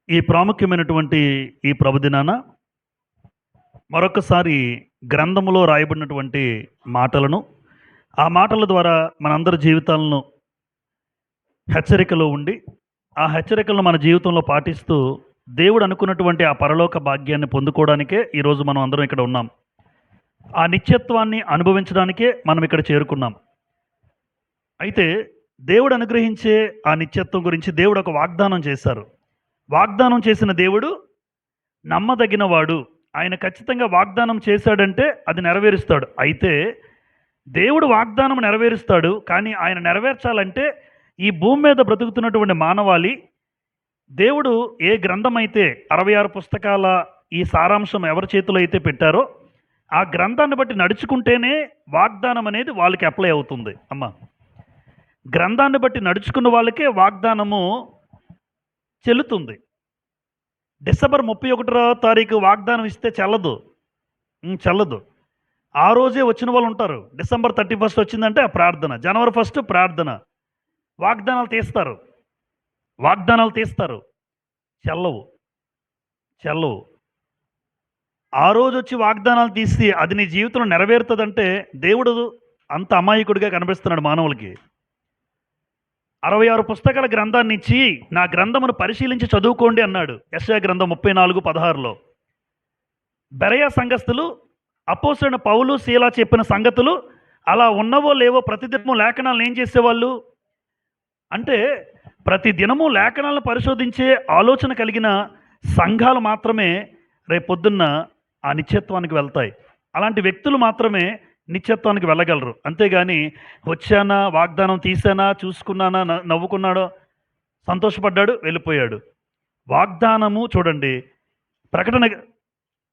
ఈ ప్రాముఖ్యమైనటువంటి ఈ ప్రభుదినాన మరొకసారి గ్రంథములో రాయబడినటువంటి మాటలను, ఆ మాటల ద్వారా మనందరి జీవితాలను హెచ్చరికలో ఉండి, ఆ హెచ్చరికలను మన జీవితంలో పాటిస్తూ దేవుడు అనుకున్నటువంటి ఆ పరలోక భాగ్యాన్ని పొందుకోవడానికే ఈరోజు మనం అందరం ఇక్కడ ఉన్నాం. ఆ నిత్యత్వాన్ని అనుభవించడానికే మనం ఇక్కడ చేరుకున్నాం. అయితే దేవుడు అనుగ్రహించే ఆ నిత్యత్వం గురించి దేవుడు ఒక వాగ్దానం చేశారు. వాగ్దానం చేసిన దేవుడు నమ్మదగినవాడు. ఆయన ఖచ్చితంగా వాగ్దానం చేశాడంటే అది నెరవేరుస్తాడు. అయితే దేవుడు వాగ్దానం నెరవేరుస్తాడు, కానీ ఆయన నెరవేర్చాలంటే ఈ భూమి మీద బ్రతుకుతున్నటువంటి మానవాళి దేవుడు ఏ గ్రంథం అయితే 66 పుస్తకాల ఈ సారాంశం ఎవరి చేతిలో అయితే పెట్టారో ఆ గ్రంథాన్ని బట్టి నడుచుకుంటేనే వాగ్దానం అనేది వాళ్ళకి అప్లై అవుతుంది. గ్రంథాన్ని బట్టి నడుచుకున్న వాళ్ళకే వాగ్దానము చెల్లుతుంది. డిసెంబర్ 31వ తారీఖు వాగ్దానం ఇస్తే చెల్లదు. ఆ రోజే వచ్చిన వాళ్ళు ఉంటారు. డిసెంబర్ 31 వచ్చిందంటే ఆ ప్రార్థన, జనవరి 1 ప్రార్థన, వాగ్దానాలు తీస్తారు, చెల్లవు. ఆ రోజు వచ్చి వాగ్దానాలు తీసి అది నీ జీవితంలో నెరవేరుతుందంటే దేవుడు అంత అమాయకుడిగా కనిపిస్తున్నాడు మానవులకి. 66 పుస్తకాల గ్రంథాన్ని ఇచ్చి నా గ్రంథమును పరిశీలించి చదువుకోండి అన్నాడు. యెషయా గ్రంథం 34:16లో. బెరయ సంఘస్థులు అపోస్తలుడైన పౌలు శీలా చెప్పిన సంగతులు అలా ఉన్నవో లేవో ప్రతిదినము లేఖనాలను ఏం చేసేవాళ్ళు అంటే, ప్రతి దినము లేఖనాలను పరిశోధించే ఆలోచన కలిగిన సంఘాలు మాత్రమే రేపొద్దున్న ఆ నిత్యత్వానికి వెళ్తాయి. అలాంటి వ్యక్తులు మాత్రమే నిత్యత్వానికి వెళ్ళగలరు. అంతేగాని వచ్చానా, వాగ్దానం తీసానా, చూసుకున్నానా, నవ్వుకున్నాడో, సంతోషపడ్డాడు, వెళ్ళిపోయాడు. వాగ్దానము చూడండి. ప్రకటన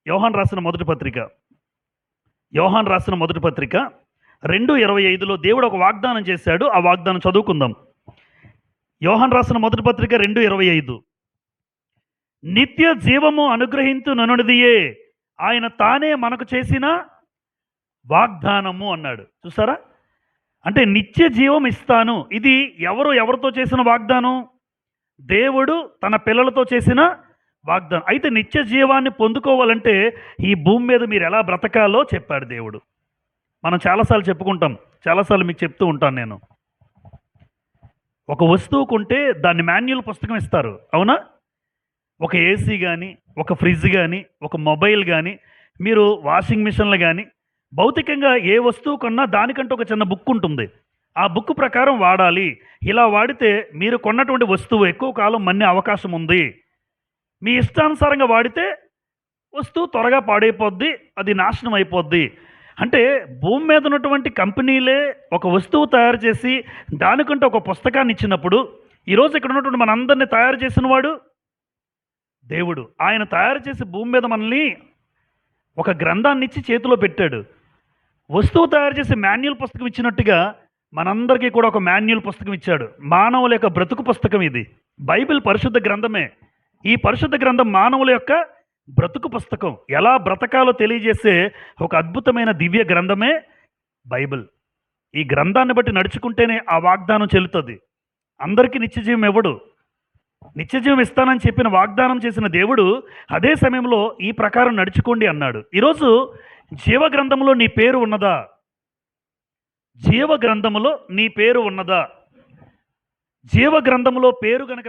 యోహాన్ రాసిన మొదటి పత్రిక 2:25లో దేవుడు ఒక వాగ్దానం చేశాడు. ఆ వాగ్దానం చదువుకుందాం. యోహాన్ రాసిన మొదటి పత్రిక 2:25. నిత్య జీవము అనుగ్రహించుననుడియే ఆయన తానే మనకు చేసిన వాగ్దానము అన్నాడు. చూసారా? అంటే నిత్య జీవం ఇస్తాను. ఇది ఎవరితో చేసిన వాగ్దానం? దేవుడు తన పిల్లలతో చేసిన వాగ్దానం. అయితే నిత్య జీవాన్ని పొందుకోవాలంటే ఈ భూమి మీద మీరు ఎలా బ్రతకాలో చెప్పాడు దేవుడు. మనం చాలాసార్లు చెప్పుకుంటాం, చాలాసార్లు మీకు చెప్తూ ఉంటాను నేను. ఒక వస్తువు కొంటే దాన్ని మాన్యువల్ పుస్తకం ఇస్తారు, అవునా? ఒక ఏసీ కానీ, ఒక ఫ్రిడ్జ్ కానీ, ఒక మొబైల్ కానీ, మీరు వాషింగ్ మిషన్లు కానీ, భౌతికంగా ఏ వస్తువు కొన్నా దానికంటే ఒక చిన్న బుక్ ఉంటుంది. ఆ బుక్ ప్రకారం వాడాలి. ఇలా వాడితే మీరు కొన్నటువంటి వస్తువు ఎక్కువ కాలం మన్నే అవకాశం ఉంది. మీ ఇష్టానుసారంగా వాడితే వస్తువు త్వరగా పాడైపోద్ది, అది నాశనం అయిపోద్ది. అంటే భూమి మీద ఉన్నటువంటి కంపెనీలే ఒక వస్తువు తయారు చేసి దానికంటే ఒక పుస్తకాన్ని ఇచ్చినప్పుడు, ఈరోజు ఇక్కడ ఉన్నటువంటి మనందరినీ తయారు చేసిన వాడు దేవుడు. ఆయన తయారు చేసి భూమి మీద మనల్ని ఒక గ్రంథాన్ని ఇచ్చి చేతిలో పెట్టాడు. వస్తువు తయారు చేసి మాన్యువల్ పుస్తకం ఇచ్చినట్టుగా మనందరికీ కూడా ఒక మాన్యువల్ పుస్తకం ఇచ్చాడు. మానవుల యొక్క బ్రతుకు పుస్తకం ఇది. బైబిల్ పరిశుద్ధ గ్రంథమే. ఈ పరిశుద్ధ గ్రంథం మానవుల యొక్క బ్రతుకు పుస్తకం. ఎలా బ్రతకాలో తెలియజేసే ఒక అద్భుతమైన దివ్య గ్రంథమే బైబిల్. ఈ గ్రంథాన్ని బట్టి నడుచుకుంటేనే ఆ వాగ్దానం చెల్లుతుంది. అందరికీ నిత్యజీవం ఇవ్వడు. నిత్యజీవం ఇస్తానని చెప్పిన వాగ్దానం చేసిన దేవుడు అదే సమయంలో ఈ ప్రకారం నడుచుకోండి అన్నాడు. ఈరోజు జీవగ్రంథంలో నీ పేరు ఉన్నదా? జీవగ్రంథములో నీ పేరు ఉన్నదా? జీవగ్రంథంలో పేరు గనక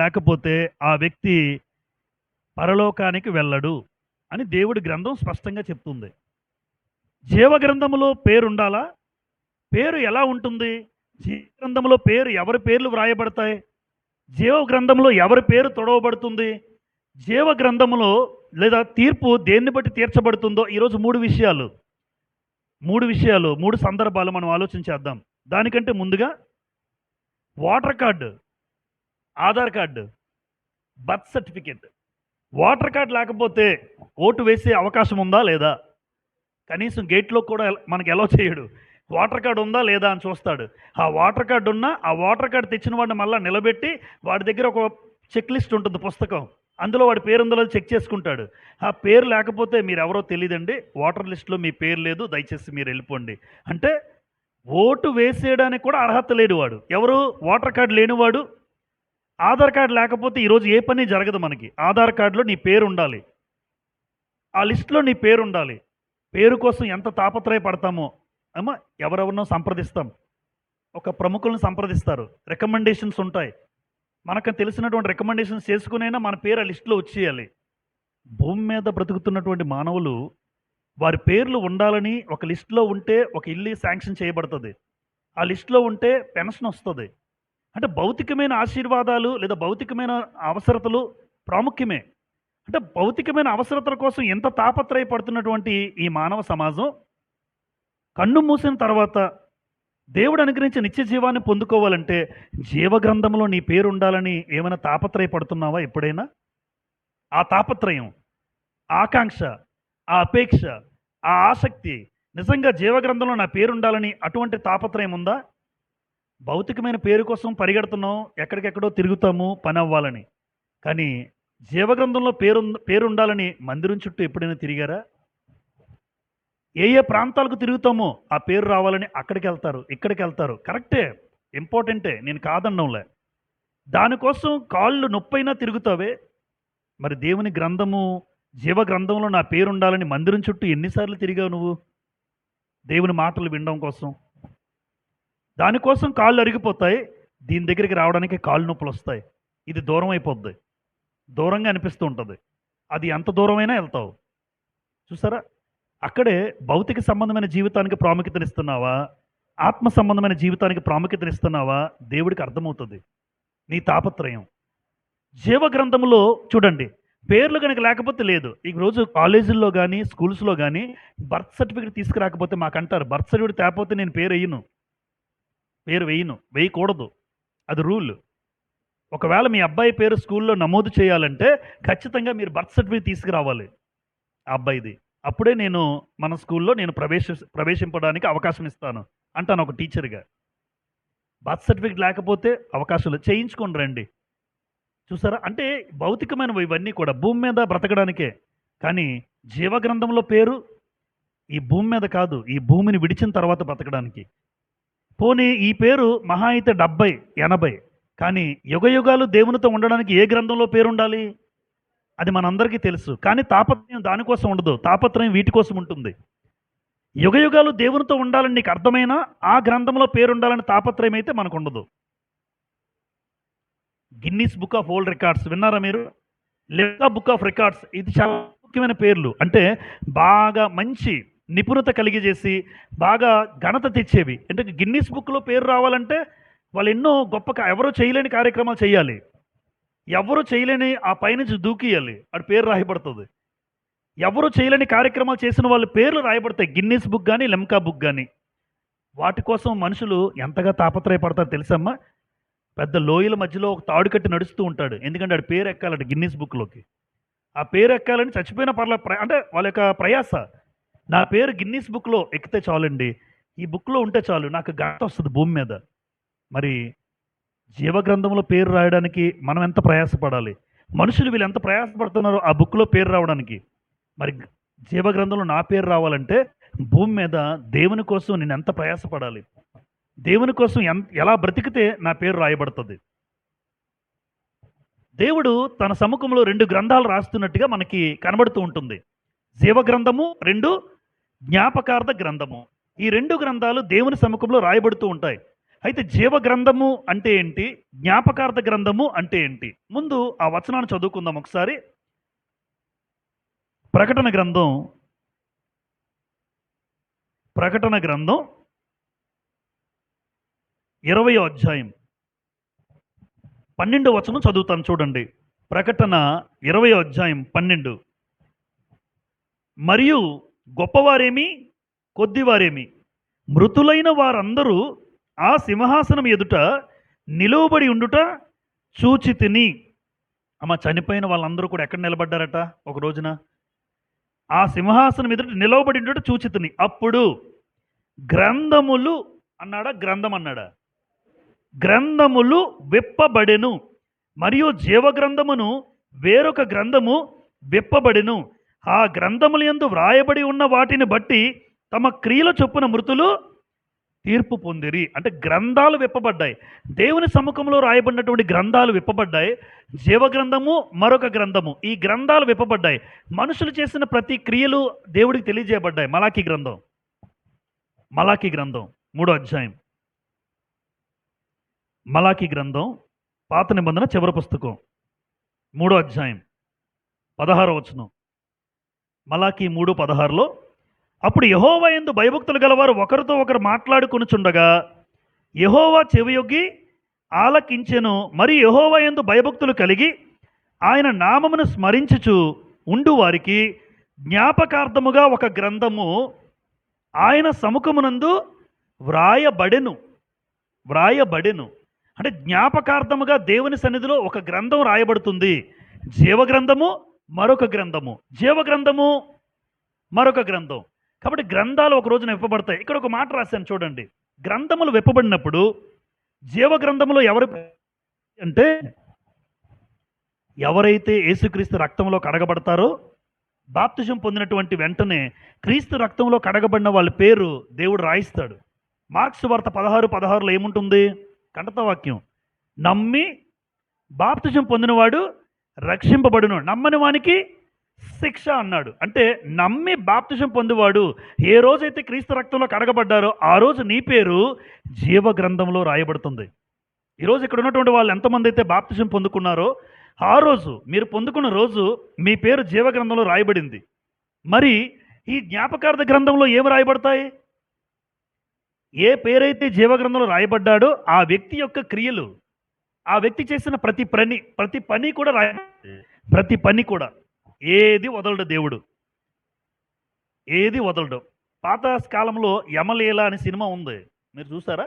లేకపోతే ఆ వ్యక్తి పరలోకానికి వెళ్ళడు అని దేవుడి గ్రంథం స్పష్టంగా చెప్తుంది. జీవగ్రంథములో పేరు ఉండాలా? పేరు ఎలా ఉంటుంది? జీవగ్రంథంలో పేరు ఎవరి పేర్లు వ్రాయబడతాయి? జీవగ్రంథంలో ఎవరి పేరు తొడవబడుతుంది? జీవగ్రంథములో లేదా తీర్పు దేన్ని బట్టి తీర్చబడుతుందో ఈరోజు మూడు విషయాలు 3 సందర్భాలు మనం ఆలోచించేద్దాం. దానికంటే ముందుగా voter card, Aadhaar card, birth certificate. Voter card లేకపోతే ఓటు వేసే అవకాశం ఉందా లేదా? కనీసం గేట్లో కూడా మనకి ఎలా చేయడు. ఓటర్ కార్డు ఉందా లేదా అని చూస్తాడు. ఆ ఓటర్ కార్డు ఉన్నా ఆ ఓటర్ కార్డు తెచ్చిన వాడిని మళ్ళీ నిలబెట్టి వాడి దగ్గర ఒక చెక్ లిస్ట్ ఉంటుంది, పుస్తకం. అందులో వాడి పేరు ఉందో చెక్ చేసుకుంటాడు. ఆ పేరు లేకపోతే మీరు ఎవరో తెలియదండి, ఓటర్ లిస్టులో మీ పేరు లేదు, దయచేసి మీరు వెళ్ళిపోండి అంటే ఓటు వేసేయడానికి కూడా అర్హత లేనివాడు ఎవరు? ఓటర్ కార్డు లేనివాడు. ఆధార్ కార్డు లేకపోతే ఈరోజు ఏ పని జరగదు మనకి. ఆధార్ కార్డులో నీ పేరు ఉండాలి, ఆ లిస్టులో నీ పేరు ఉండాలి. పేరు కోసం ఎంత తాపత్రయపడతామో. అమ్మా, ఎవరెవరినో సంప్రదిస్తాం, ఒక ప్రముఖులను సంప్రదిస్తారు, రికమెండేషన్స్ ఉంటాయి. మనకు తెలిసినటువంటి రికమెండేషన్స్ చేసుకునైనా మన పేరు ఆ లిస్టులో వచ్చేయాలి. భూమి మీద బ్రతుకుతున్నటువంటి మానవులు వారి పేర్లు ఉండాలని ఒక లిస్టులో ఉంటే ఒక ఇల్లు శాంక్షన్ చేయబడుతుంది, ఆ లిస్టులో ఉంటే పెన్షన్ వస్తుంది. అంటే భౌతికమైన ఆశీర్వాదాలు లేదా భౌతికమైన అవసరతలు ప్రాముఖ్యమే. అంటే భౌతికమైన అవసరతల కోసం ఎంత తాపత్రయపడుతున్నటువంటి ఈ మానవ సమాజం కన్ను మూసిన తర్వాత దేవుడు అనుగ్రహించే నిత్య జీవాన్ని పొందుకోవాలంటే జీవగ్రంథంలో నీ పేరు ఉండాలని ఏమైనా తాపత్రయపడుతున్నావా ఎప్పుడైనా? ఆ తాపత్రయం, ఆకాంక్ష, ఆ అపేక్ష, ఆ ఆసక్తి నిజంగా జీవగ్రంథంలో నా పేరు ఉండాలని అటువంటి తాపత్రయం ఉందా? భౌతికమైన పేరు కోసం పరిగెడుతున్నాం, ఎక్కడికెక్కడో తిరుగుతాము పని అవ్వాలని. కానీ జీవగ్రంథంలో పేరు ఉండాలని మందిరం చుట్టూ ఎప్పుడైనా తిరిగారా? ఏ ఏ ప్రాంతాలకు తిరుగుతామో ఆ పేరు రావాలని అక్కడికి వెళ్తారు, ఇక్కడికి వెళ్తారు. కరెక్టే, ఇంపార్టెంటే, నేను కాదన్నంలే. దానికోసం కాళ్ళు నొప్పైనా తిరుగుతావే. మరి దేవుని గ్రంథము, జీవ గ్రంథంలో నా పేరు ఉండాలని మందిరం చుట్టూ ఎన్నిసార్లు తిరిగావు నువ్వు? దేవుని మాటలు వినడం కోసం. దానికోసం కాళ్ళు అరిగిపోతాయి, దీని దగ్గరికి రావడానికి కాళ్ళు నొప్పులు వస్తాయి. ఇది దూరం అయిపోద్ది, దూరంగా అనిపిస్తూ ఉంటుంది. అది ఎంత దూరమైనా వెళ్తావు. చూసారా? అక్కడే భౌతిక సంబంధమైన జీవితానికి ప్రాముఖ్యతనిస్తున్నావా, ఆత్మ సంబంధమైన జీవితానికి ప్రాముఖ్యతనిస్తున్నావా? దేవుడికి అర్థమవుతుంది నీ తాపత్రయం. జీవ గ్రంథంలో చూడండి, పేర్లు కనుక లేకపోతే లేదు. ఈ రోజు కాలేజీల్లో కానీ స్కూల్స్లో కానీ బర్త్ సర్టిఫికేట్ తీసుకురాకపోతే మాకంటారు, బర్త్ సర్టిఫికేట్ తేకపోతే నేను పేరు వేయను, వేయకూడదు, అది రూల్. ఒకవేళ మీ అబ్బాయి పేరు స్కూల్లో నమోదు చేయాలంటే ఖచ్చితంగా మీరు బర్త్ సర్టిఫికేట్ తీసుకురావాలి ఆ అబ్బాయిది. అప్పుడే నేను మన స్కూల్లో నేను ప్రవేశింపడానికి అవకాశం ఇస్తాను అంటాను ఒక టీచర్గా. బర్త్ సర్టిఫికేట్ లేకపోతే అవకాశాలు చేయించుకొని రండి. చూసారా? అంటే భౌతికమైనవి ఇవన్నీ కూడా భూమి మీద బ్రతకడానికే. కానీ జీవగ్రంథంలో పేరు ఈ భూమి మీద కాదు, ఈ భూమిని విడిచిన తర్వాత బ్రతకడానికి. పోనీ ఈ పేరు మహా అయితే 70, 80, కానీ యుగయుగాలు దేవునితో ఉండడానికి ఏ గ్రంథంలో పేరు ఉండాలి? అది మనందరికీ తెలుసు. కానీ తాపత్రయం దానికోసం ఉండదు, తాపత్రయం వీటి కోసం ఉంటుంది. యుగయుగాలు దేవునితో ఉండాలని నీకు అర్థమైనా ఆ గ్రంథంలో పేరు ఉండాలని తాపత్రయం అయితే మనకు ఉండదు. Guinness book of world records విన్నారా మీరు? లెక్క బుక్ ఆఫ్ రికార్డ్స్, ఇది చాలా ముఖ్యమైన పేర్లు. అంటే బాగా మంచి నిపుణత కలిగజేసి బాగా ఘనత తెచ్చేవి. అంటే గిన్నీస్ బుక్లో పేరు రావాలంటే వాళ్ళు ఎన్నో ఎవరో చేయలేని కార్యక్రమాలు చేయాలి, ఎవరు చేయలేని ఆ పైనుంచి దూకియాలి, అటు పేరు రాయబడుతుంది. ఎవరు చేయలేని కార్యక్రమాలు చేసిన వాళ్ళ పేర్లు రాయబడతాయి, గిన్నీస్ బుక్ కానీ లెమ్కా బుక్ కానీ. వాటి కోసం మనుషులు ఎంతగా తాపత్రయపడతారు తెలుసమ్మా? పెద్ద లోయల మధ్యలో ఒక తాడు కట్టి నడుస్తూ ఉంటాడు, ఎందుకంటే ఆడి పేరు ఎక్కాలంటే గిన్నీస్ బుక్లోకి. ఆ పేరు ఎక్కాలని చచ్చిపోయిన అంటే వాళ్ళ యొక్క ప్రయాస. నా పేరు గిన్నీస్ బుక్లో ఎక్కితే చాలండి, ఈ బుక్లో ఉంటే చాలు, నాకు ఘనత వస్తుంది భూమి మీద. మరి జీవగ్రంథంలో పేరు రాయడానికి మనం ఎంత ప్రయాసపడాలి? మనుషులు వీళ్ళు ఎంత ప్రయాసపడుతున్నారో ఆ బుక్లో పేరు రావడానికి. మరి జీవగ్రంథంలో నా పేరు రావాలంటే భూమి మీద దేవుని కోసం నేను ఎంత ప్రయాసపడాలి? దేవుని కోసం ఎలా బ్రతికితే నా పేరు రాయబడుతుంది? దేవుడు తన సముఖంలో 2 గ్రంథాలు రాస్తున్నట్టుగా మనకి కనబడుతూ ఉంటుంది. జీవగ్రంథము, 2 జ్ఞాపకార్థ గ్రంథము. ఈ 2 గ్రంథాలు దేవుని సముఖంలో రాయబడుతూ ఉంటాయి. అయితే జీవ గ్రంథము అంటే ఏంటి, జ్ఞాపకార్థ గ్రంథము అంటే ఏంటి? ముందు ఆ వచనాన్ని చదువుకుందాం ఒకసారి. ప్రకటన గ్రంథం 20వ అధ్యాయం 12వ వచనం చదువుతాను చూడండి. ప్రకటన 20వ అధ్యాయం 12. మరియు గొప్పవారేమి కొద్దివారేమి మృతులైన వారందరూ ఆ సింహాసనం ఎదుట నిలువబడి ఉండుట చూచితిని. అమ్మ, చనిపోయిన వాళ్ళందరూ కూడా ఎక్కడ నిలబడ్డారట ఒక రోజున? ఆ సింహాసనం ఎదుట నిలవబడి ఉండుట చూచితిని. అప్పుడు గ్రంథములు అన్నాడా, గ్రంథం అన్నాడా? గ్రంథములు విప్పబడెను, మరియు జీవగ్రంథమును వేరొక గ్రంథము విప్పబడెను. ఆ గ్రంథముల యందు వ్రాయబడి ఉన్న వాటిని బట్టి తమ క్రియల చొప్పున మృతులు తీర్పు పొందిరి అంటే గ్రంథాలు విప్పబడ్డాయి. దేవుని సముఖంలో రాయబడినటువంటి గ్రంథాలు విప్పబడ్డాయి. జీవగ్రంథము, మరొక గ్రంథము. ఈ గ్రంథాలు విప్పబడ్డాయి. మనుషులు చేసిన ప్రతి క్రియలు దేవుడికి తెలియజేయబడ్డాయి. మలాకీ గ్రంథం 3వ అధ్యాయం. మలాకీ గ్రంథం పాత నిబంధన చివరి పుస్తకం 3వ అధ్యాయం 16వ వచనం. మలాకీ 3:16లో అప్పుడు యెహోవా యందు భయభక్తులు గలవారు ఒకరితో ఒకరు మాట్లాడుకొనుచుండగా యెహోవా చెవియొగ్గి ఆలకించెను. మరి యెహోవా యందు భయభక్తులు కలిగి ఆయన నామమును స్మరించుచు ఉండు వారికి జ్ఞాపకార్థముగా ఒక గ్రంథము ఆయన సముఖమునందు వ్రాయబడెను. అంటే జ్ఞాపకార్థముగా దేవుని సన్నిధిలో ఒక గ్రంథం రాయబడుతుంది. జీవగ్రంథము, మరొక గ్రంథము. జీవగ్రంథము, మరొక గ్రంథం. కాబట్టి గ్రంథాలు ఒక రోజున విప్పబడతాయి. ఇక్కడ ఒక మాట రాశాను చూడండి. గ్రంథములు విప్పబడినప్పుడు జీవగ్రంథములో అంటే ఎవరైతే యేసుక్రీస్తు రక్తంలో కడగబడతారో, బాప్తిజం పొందినటువంటి వెంటనే క్రీస్తు రక్తంలో కడగబడిన వాళ్ళ పేరు దేవుడు రాయిస్తాడు. మార్క్స్ వార్త 16:16లో ఏముంటుంది? కంటతవాక్యం, నమ్మి బాప్తిజం పొందినవాడు రక్షింపబడును, నమ్మని వానికి శిక్ష అన్నాడు. అంటే నమ్మి బాప్తిజం పొందివాడు ఏ రోజైతే క్రీస్తు రక్తంలో కడగబడ్డారో ఆ రోజు నీ పేరు జీవగ్రంథంలో రాయబడుతుంది. ఈరోజు ఇక్కడ ఉన్నటువంటి వాళ్ళు ఎంతమంది అయితే బాప్తిజం పొందుకున్నారో ఆ రోజు, మీరు పొందుకున్న రోజు మీ పేరు జీవగ్రంథంలో రాయబడింది. మరి ఈ జ్ఞాపకార్థ గ్రంథంలో ఏమి రాయబడతాయి? ఏ పేరైతే జీవగ్రంథంలో రాయబడ్డాడో ఆ వ్యక్తి యొక్క క్రియలు, ఆ వ్యక్తి చేసిన ప్రతి పని కూడా ప్రతి పని కూడా ఏది వదలడు దేవుడు, ఏది వదలడు. పాత కాలంలో యమలీల అనే సినిమా ఉంది, మీరు చూసారా?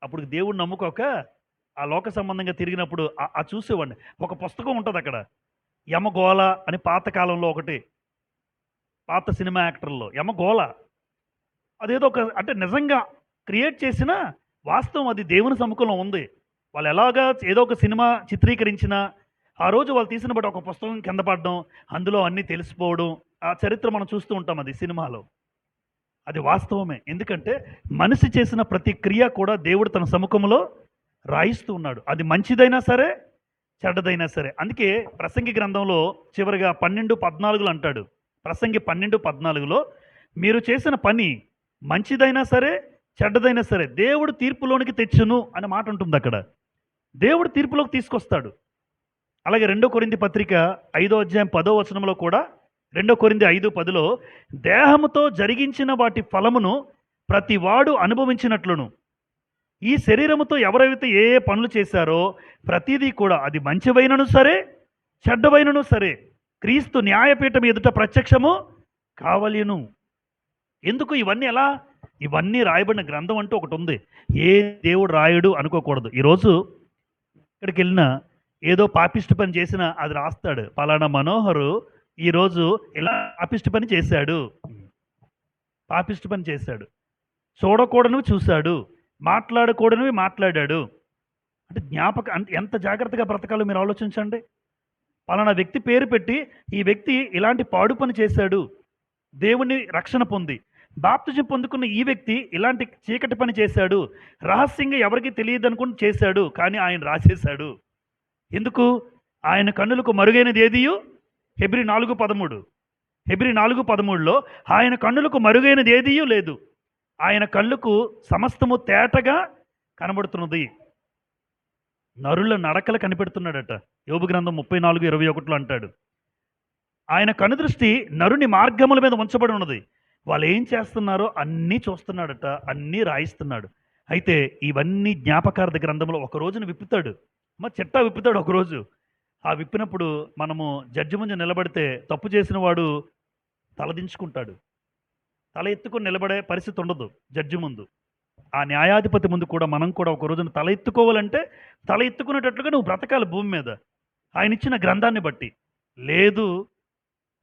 అప్పుడు దేవుడు నమ్ముకోక ఆ లోక సంబంధంగా తిరిగినప్పుడు ఆ చూసేవాడిని. ఒక పుస్తకం ఉంటుంది అక్కడ, యమగోళ అని పాత కాలంలో ఒకటి, పాత సినిమా యాక్టర్లో యమగోళ. అదేదో ఒక అంటే నిజంగా క్రియేట్ చేసిన వాస్తవం, అది దేవుని సముఖంలో ఉంది. వాళ్ళు ఎలాగా ఏదో ఒక సినిమా చిత్రీకరించిన ఆ రోజు వాళ్ళు తీసిన బట్టి ఒక పుస్తకం కింద పడడం, అందులో అన్నీ తెలిసిపోవడం, ఆ చరిత్ర మనం చూస్తూ ఉంటాం. అది సినిమాలో, అది వాస్తవమే. ఎందుకంటే మనిషి చేసిన ప్రతి క్రియ కూడా దేవుడు తన సముఖంలో రాయిస్తూ ఉన్నాడు. అది మంచిదైనా సరే, చెడ్డదైనా సరే. అందుకే ప్రసంగి గ్రంథంలో చివరిగా 12:14 అంటాడు. ప్రసంగి 12:14లో మీరు చేసిన పని మంచిదైనా సరే, చెడ్డదైనా సరే దేవుడు తీర్పులోనికి తెచ్చును అనే మాట ఉంటుంది అక్కడ. దేవుడు తీర్పులోకి తీసుకొస్తాడు. అలాగే 2 కొరింథీ పత్రిక 5వ అధ్యాయం 10వ వచనంలో కూడా 2 కొరింథీ 5:10లో దేహముతో జరిగించిన వాటి ఫలమును ప్రతి వాడు అనుభవించినట్లును ఈ శరీరముతో ఎవరైతే ఏ ఏ పనులు చేశారో ప్రతిదీ కూడా అది మంచివైనను సరే, చెడ్డవైనను సరే క్రీస్తు న్యాయపీఠం ఎదుట ప్రత్యక్షము కావలెను. ఎందుకు ఇవన్నీ? ఎలా? ఇవన్నీ రాయబడిన గ్రంథం అంటూ ఒకటి ఉంది. ఏ దేవుడు రాయడు అనుకోకూడదు. ఈరోజు ఇక్కడికి వెళ్ళినా ఏదో పాపిష్టి పని చేసినా అది రాస్తాడు. పలానా మనోహరు ఈరోజు ఇలా పాపిష్టి పని చేశాడు, చూడకూడనివి చూశాడు, మాట్లాడకూడనివి మాట్లాడాడు. అంటే ఎంత జాగ్రత్తగా బ్రతకాలో మీరు ఆలోచించండి. పలానా వ్యక్తి పేరు పెట్టి ఈ వ్యక్తి ఇలాంటి పాడు పని చేశాడు, దేవుని రక్షణ పొంది బాప్తిజం పొందుకున్న ఈ వ్యక్తి ఇలాంటి చీకటి పని చేశాడు, రహస్యంగా ఎవరికి తెలియదు అనుకుని చేశాడు, కానీ ఆయన రాసేశాడు. ఎందుకు? ఆయన కన్నులకు మరుగైనది ఏదియు? హెబ్రీ 4:13లో ఆయన కన్నులకు మరుగైనది ఏదియూ లేదు, ఆయన కళ్ళకు సమస్తము తేటగా కనబడుతున్నది. నరుల నడకలు కనిపెడుతున్నాడట. యోబు గ్రంథం 34:21లో అంటాడు, ఆయన కనుదృష్టి నరుని మార్గముల మీద ఉంచబడి ఉన్నది, వాళ్ళు ఏం చేస్తున్నారో అన్నీ చూస్తున్నాడట, అన్నీ రాయిస్తున్నాడు. అయితే ఇవన్నీ జ్ఞాపకార్థ గ్రంథంలో ఒక రోజున విప్పుతాడు. చిట్టా విప్పుతాడు ఒకరోజు. ఆ విప్పినప్పుడు మనము జడ్జి ముందు నిలబడితే తప్పు చేసిన వాడు తలదించుకుంటాడు. తల ఎత్తుకొని నిలబడే పరిస్థితి ఉండదు జడ్జి ముందు. ఆ న్యాయాధిపతి ముందు కూడా మనం కూడా ఒక రోజున తల ఎత్తుకోవాలంటే తల ఎత్తుకునేటట్లుగా నువ్వు బ్రతకాలి భూమి మీద, ఆయన ఇచ్చిన గ్రంథాన్ని బట్టి. లేదు,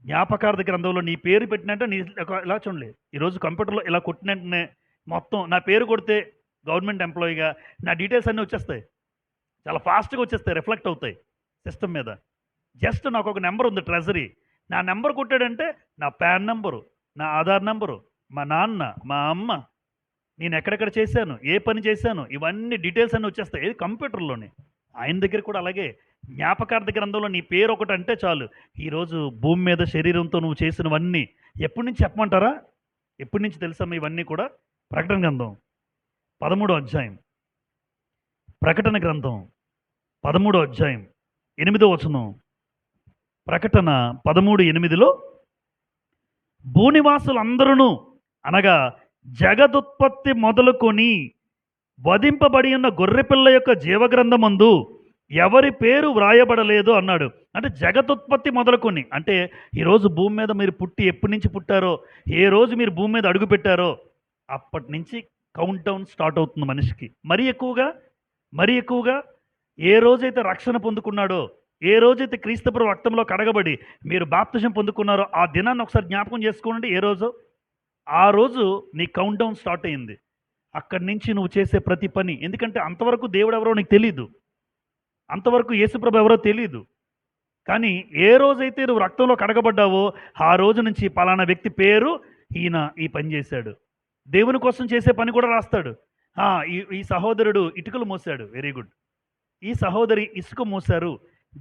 జ్ఞాపకార్థ గ్రంథంలో నీ పేరు పెట్టినట్టే నీ ఇలా చూడండి. ఈరోజు కంప్యూటర్లో ఇలా కొట్టినట్టునే మొత్తం నా పేరు కొడితే గవర్నమెంట్ ఎంప్లాయీగా నా డీటెయిల్స్ అన్నీ వచ్చేస్తాయి, చాలా ఫాస్ట్గా వచ్చేస్తాయి, రిఫ్లెక్ట్ అవుతాయి సిస్టమ్ మీద. జస్ట్ నాకు ఒక నెంబర్ ఉంది ట్రెజరీ, నా నెంబర్ కొట్టాడంటే నా పాన్ నెంబరు, నా ఆధార్ నెంబరు, మా నాన్న, మా అమ్మ, నేను ఎక్కడెక్కడ చేశాను, ఏ పని చేశాను, ఇవన్నీ డీటెయిల్స్ అన్నీ వచ్చేస్తాయి. ఏది కంప్యూటర్లోనే. ఆయన దగ్గర కూడా అలాగే జ్ఞాపకార్థ గ్రంథంలో నీ పేరు ఒకటి అంటే చాలు. ఈరోజు భూమి మీద శరీరంతో నువ్వు చేసినవన్నీ ఎప్పటి నుంచి చెప్పమంటారా? ఎప్పటి నుంచి తెలుసమ్మా ఇవన్నీ కూడా? ప్రకటన గ్రంథం 13వ అధ్యాయం. ప్రకటన గ్రంథం 13వ అధ్యాయం 8వ వచనం. ప్రకటన 13:8లో భూనివాసులందరూ అనగా జగదుత్పత్తి మొదలుకొని వధింపబడి ఉన్న గొర్రెపిల్ల యొక్క జీవగ్రంథమందు ఎవరి పేరు వ్రాయబడలేదు అన్నాడు. అంటే జగదుత్పత్తి మొదలుకొని, అంటే ఈరోజు భూమి మీద మీరు పుట్టి ఎప్పటి నుంచి పుట్టారో, ఏ రోజు మీరు భూమి మీద అడుగు పెట్టారో అప్పటి నుంచి కౌంట్ డౌన్ స్టార్ట్ అవుతుంది మనిషికి. మరీ ఎక్కువగా ఏ రోజైతే రక్షణ పొందుకున్నాడో, ఏ రోజైతే క్రీస్తుప్రభు రక్తంలో కడగబడి మీరు బాప్తిజం పొందుకున్నారో ఆ దినాన్ని ఒకసారి జ్ఞాపకం చేసుకోండి. ఏ రోజు ఆ రోజు నీ కౌంట్ డౌన్ స్టార్ట్ అయింది. అక్కడి నుంచి నువ్వు చేసే ప్రతి పని, ఎందుకంటే అంతవరకు దేవుడు ఎవరో నీకు తెలీదు, అంతవరకు యేసుప్రభు ఎవరో తెలీదు. కానీ ఏ రోజైతే నువ్వు రక్తంలో కడగబడ్డావో ఆ రోజు నుంచి పలానా వ్యక్తి పేరు, ఈయన ఈ పని చేశాడు. దేవుని కోసం చేసే పని కూడా రాస్తాడు. ఈ సహోదరుడు ఇటుకలు మోసాడు, వెరీ గుడ్. ఈ సహోదరి ఇసుక మోసారు,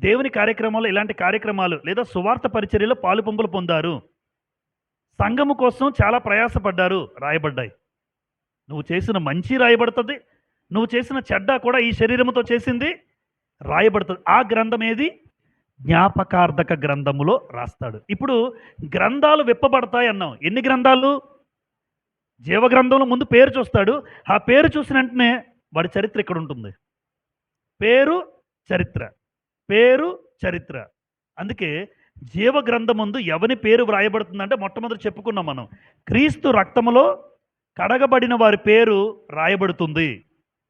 దేవుని కార్యక్రమాలు, ఇలాంటి కార్యక్రమాలు లేదా సువార్త పరిచర్యలో పాలు పంపులు పొందారు, సంఘము కోసం చాలా ప్రయాసపడ్డారు, రాయబడ్డాయి. నువ్వు చేసిన మంచి రాయబడుతుంది, నువ్వు చేసిన చెడ్డ కూడా ఈ శరీరంతో చేసింది రాయబడుతుంది. ఆ గ్రంథం ఏది? జ్ఞాపకార్థక గ్రంథములో రాస్తాడు. ఇప్పుడు గ్రంథాలు విప్పబడతాయి అన్నాం. ఎన్ని గ్రంథాలు? జీవగ్రంథంలో ముందు పేరు చూస్తాడు. ఆ పేరు చూసిన వెంటనే వాడి చరిత్ర ఇక్కడ ఉంటుంది. పేరు చరిత్ర. అందుకే జీవగ్రంథమందు ఎవని పేరు వ్రాయబడుతుందంటే మొట్టమొదటి చెప్పుకున్నాం మనం, క్రీస్తు రక్తములో కడగబడిన వారి పేరు రాయబడుతుంది.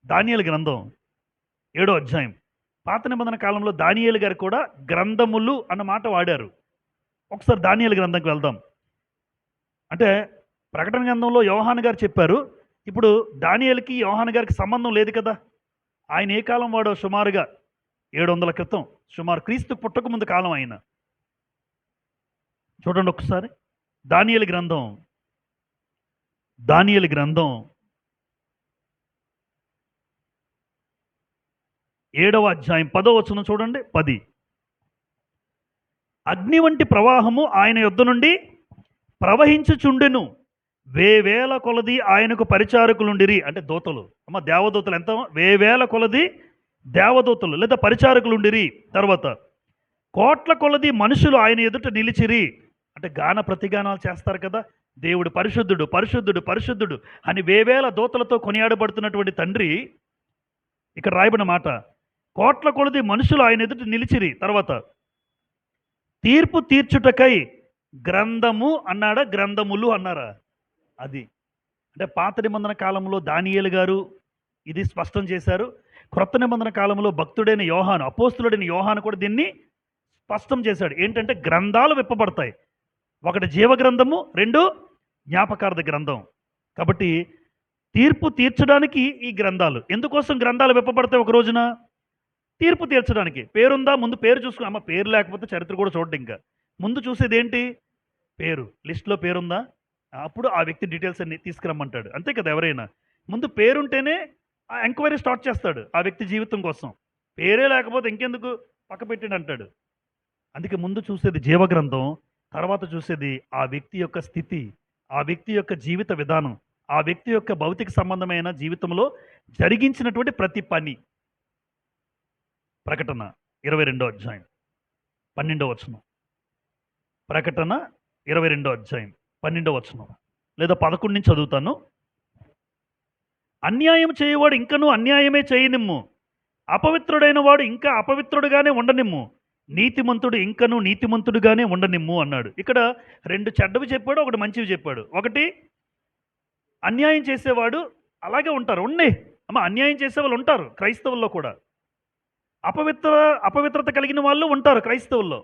దానియేలు గ్రంథం 7వ అధ్యాయం. పాత నిబంధన కాలంలో దానియేలు గారు కూడా గ్రంథములు అన్న మాట వాడారు. ఒకసారి దానియేలు గ్రంథంకి వెళ్దాం. అంటే ప్రకటన గ్రంథంలో యోహాను గారు చెప్పారు. ఇప్పుడు దానియేలుకి యోహాను గారికి సంబంధం లేదు కదా. ఆయన ఏ కాలం వాడో? సుమారుగా 700 క్రితం, సుమారు క్రీస్తు పుట్టక ముందు కాలం ఆయన. చూడండి ఒకసారి దానియేలు గ్రంథం 7వ అధ్యాయం 10వ వచనం చూడండి. 10. అగ్ని వంటి ప్రవాహము ఆయన యొద్ద నుండి ప్రవహించుచుండెను, వేవేల కొలది ఆయనకు పరిచారకులుండిరి. అంటే దూతలు, దేవదూతలు. ఎంత? వేవేల కొలది దేవదూతలు లేదా పరిచారకులుండిరి. తర్వాత కోట్ల కొలది మనుషులు ఆయన ఎదుట నిలిచిరి. అంటే గాన ప్రతిగానాలు చేస్తారు కదా, దేవుడు పరిశుద్ధుడు పరిశుద్ధుడు పరిశుద్ధుడు అని వేవేల దూతలతో కొనియాడబడుతున్నటువంటి తండ్రి ఇక్కడ రాయబడిన మాట, కోట్ల కొలది మనుషులు ఆయన ఎదుట నిలిచిరి. తర్వాత తీర్పు తీర్చుటకై గ్రంథము అన్నాడా, గ్రంథములు అన్నారా? అది అంటే పాత నిబంధన కాలంలో దానియేలు గారు ఇది స్పష్టం చేశారు. క్రొత్త నిబంధన కాలంలో భక్తుడైన యోహాను, అపోస్తులుడైన యోహాను కూడా దీన్ని స్పష్టం చేశాడు. ఏంటంటే గ్రంథాలు విప్పబడతాయి. ఒకటి జీవగ్రంథము, 2 జ్ఞాపకార్థ గ్రంథం. కాబట్టి తీర్పు తీర్చడానికి ఈ గ్రంథాలు. ఎందుకోసం గ్రంథాలు విప్పబడతాయి? ఒక రోజున తీర్పు తీర్చడానికి. పేరుందా? ముందు పేరు చూసుకుని, పేరు లేకపోతే చరిత్ర కూడా చూడండి. ఇంకా ముందు చూసేది ఏంటి? పేరు. లిస్టులో పేరుందా? అప్పుడు ఆ వ్యక్తి డీటెయిల్స్ అన్ని తీసుకురమ్మంటాడు. అంతే కదా, ఎవరైనా ముందు పేరుంటేనే ఆ ఎంక్వైరీ స్టార్ట్ చేస్తాడు ఆ వ్యక్తి జీవితం కోసం. పేరే లేకపోతే ఇంకెందుకు పక్క పెట్టండి అంటాడు. అందుకే ముందు చూసేది జీవగ్రంథం, తర్వాత చూసేది ఆ వ్యక్తి యొక్క స్థితి, ఆ వ్యక్తి యొక్క జీవిత విధానం, ఆ వ్యక్తి యొక్క భౌతిక సంబంధమైన జీవితంలో జరిగించినటువంటి ప్రతి పని. ప్రకటన 22వ అధ్యాయం 12వ వచనం. ప్రకటన 22వ అధ్యాయం 12వ వచనం లేదా 11 నుంచి చదువుతాను. అన్యాయం చేయవాడు ఇంకనూ అన్యాయమే చేయనిమ్ము, అపవిత్రుడైన వాడు ఇంకా అపవిత్రుడుగానే ఉండనిమ్ము, నీతిమంతుడు ఇంకనూ నీతిమంతుడుగానే ఉండనిమ్ము అన్నాడు. ఇక్కడ 2 చెడ్డవి చెప్పాడు, ఒకటి మంచివి చెప్పాడు. ఒకటి అన్యాయం చేసేవాడు అలాగే ఉంటారు, అన్యాయం చేసేవాళ్ళు ఉంటారు క్రైస్తవుల్లో కూడా. అపవిత్రత కలిగిన వాళ్ళు ఉంటారు క్రైస్తవుల్లో,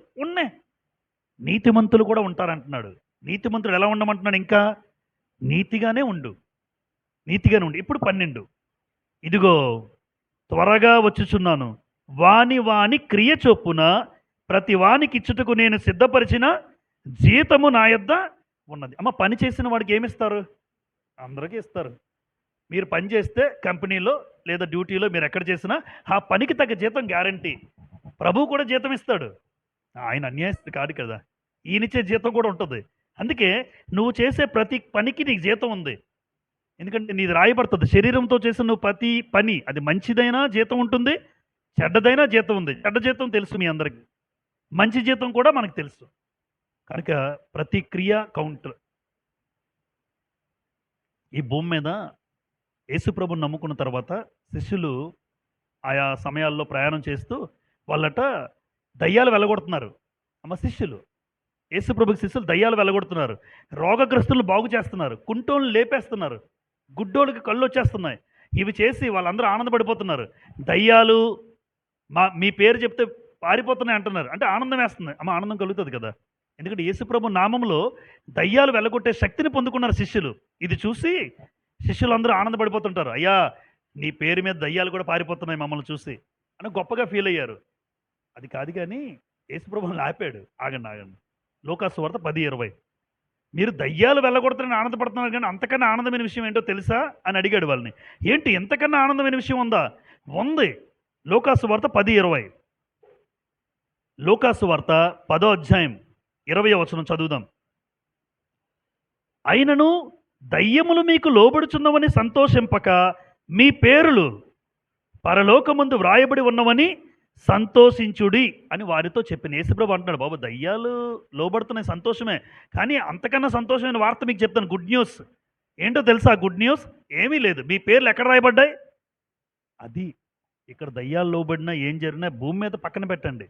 నీతిమంతులు కూడా ఉంటారంటున్నాడు. నీతిమంతుడు ఎలా ఉండమంటున్నాడు? ఇంకా నీతిగానే ఉండు. ఇప్పుడు 12. ఇదిగో త్వరగా వచ్చుచున్నాను, వాని క్రియ చొప్పున ప్రతి వానికి ఇచ్చుటకు నేను సిద్ధపరిచిన జీతము నా యొద్ద ఉన్నది. పని చేసిన వాడికి ఏమిస్తారు? అందరికీ ఇస్తారు. మీరు పని చేస్తే కంపెనీలో లేదా డ్యూటీలో మీరు ఎక్కడ చేసినా ఆ పనికి తగ్గ జీతం గ్యారంటీ. ప్రభువు కూడా జీతం ఇస్తాడు. ఆయన అన్యాయస్తుడు కాదు కదా. ఈయనిచ్చే జీతం కూడా ఉంటుంది. అందుకే నువ్వు చేసే ప్రతి పనికి నీకు జీతం ఉంది. ఎందుకంటే నీది రాయబడుతుంది. శరీరంతో చేసిన నువ్వు ప్రతి పని, అది మంచిదైనా జీతం ఉంటుంది, చెడ్డదైనా జీతం ఉంది. చెడ్డ జీతం తెలుసు మీ అందరికి, మంచి జీతం కూడా మనకు తెలుసు. కనుక ప్రతి క్రియ కౌంట్. ఈ భూమి మీద యేసుప్రభుని నమ్ముకున్న తర్వాత శిష్యులు ఆయా సమయాల్లో ప్రయాణం చేస్తూ వాళ్ళట దయ్యాలు వెళ్ళగొడుతున్నారు. శిష్యులు, యేసుప్రభుకి శిష్యులు దయ్యాలు వెళ్ళగొడుతున్నారు, రోగగ్రస్తులను బాగు చేస్తున్నారు, కుంటోళ్ళని లేపేస్తున్నారు, గుడ్డోళ్ళకి కళ్ళు వచ్చేస్తున్నాయి. ఇవి చేసి వాళ్ళందరూ ఆనందపడిపోతున్నారు. దయ్యాలు మీ పేరు చెప్తే పారిపోతున్నాయి అంటున్నారు. అంటే ఆనందం వేస్తుంది. ఆనందం కలుగుతుంది కదా. ఎందుకంటే యేసుప్రభు నామంలో దయ్యాలు వెళ్ళగొట్టే శక్తిని పొందుకున్నారు శిష్యులు. ఇది చూసి శిష్యులందరూ ఆనందపడిపోతుంటారు. అయ్యా, నీ పేరు మీద దయ్యాలు కూడా పారిపోతున్నాయి మమ్మల్ని చూసి అని గొప్పగా ఫీల్ అయ్యారు. అది కాదు కానీ యేసుప్రభుని ఆపాడు. ఆగండి. లూకాసు వార్త 10:20. మీరు దయ్యాలు వెళ్ళగొడతారని ఆనందపడుతున్నారు, కానీ అంతకన్నా ఆనందమైన విషయం ఏంటో తెలుసా అని అడిగాడు వాళ్ళని. ఏంటి, ఎంతకన్నా ఆనందమైన విషయం ఉందా? ఉంది. లూకాసు వార్త 10:20. లూకాసు వార్త 10వ అధ్యాయం 20వ వచనం చదువుదాం. అయినను దయ్యములు మీకు లోబడుచున్నవని సంతోషింపక మీ పేరులు పరలోకమందు వ్రాయబడి ఉన్నవని సంతోషించుడి అని వారితో చెప్పిన. యేసుప్రభు అంటున్నాడు, బాబు దయ్యాలు లోబడుతున్నాయి సంతోషమే, కానీ అంతకన్నా సంతోషమైన వార్త మీకు చెప్తాను. గుడ్ న్యూస్ ఏంటో తెలుసా? గుడ్ న్యూస్ ఏమీ లేదు. మీ పేర్లు ఎక్కడ రాయబడ్డాయి? అది ఇక్కడ దయ్యాలు లోబడినా ఏం జరిగినా భూమి మీద పక్కన పెట్టండి,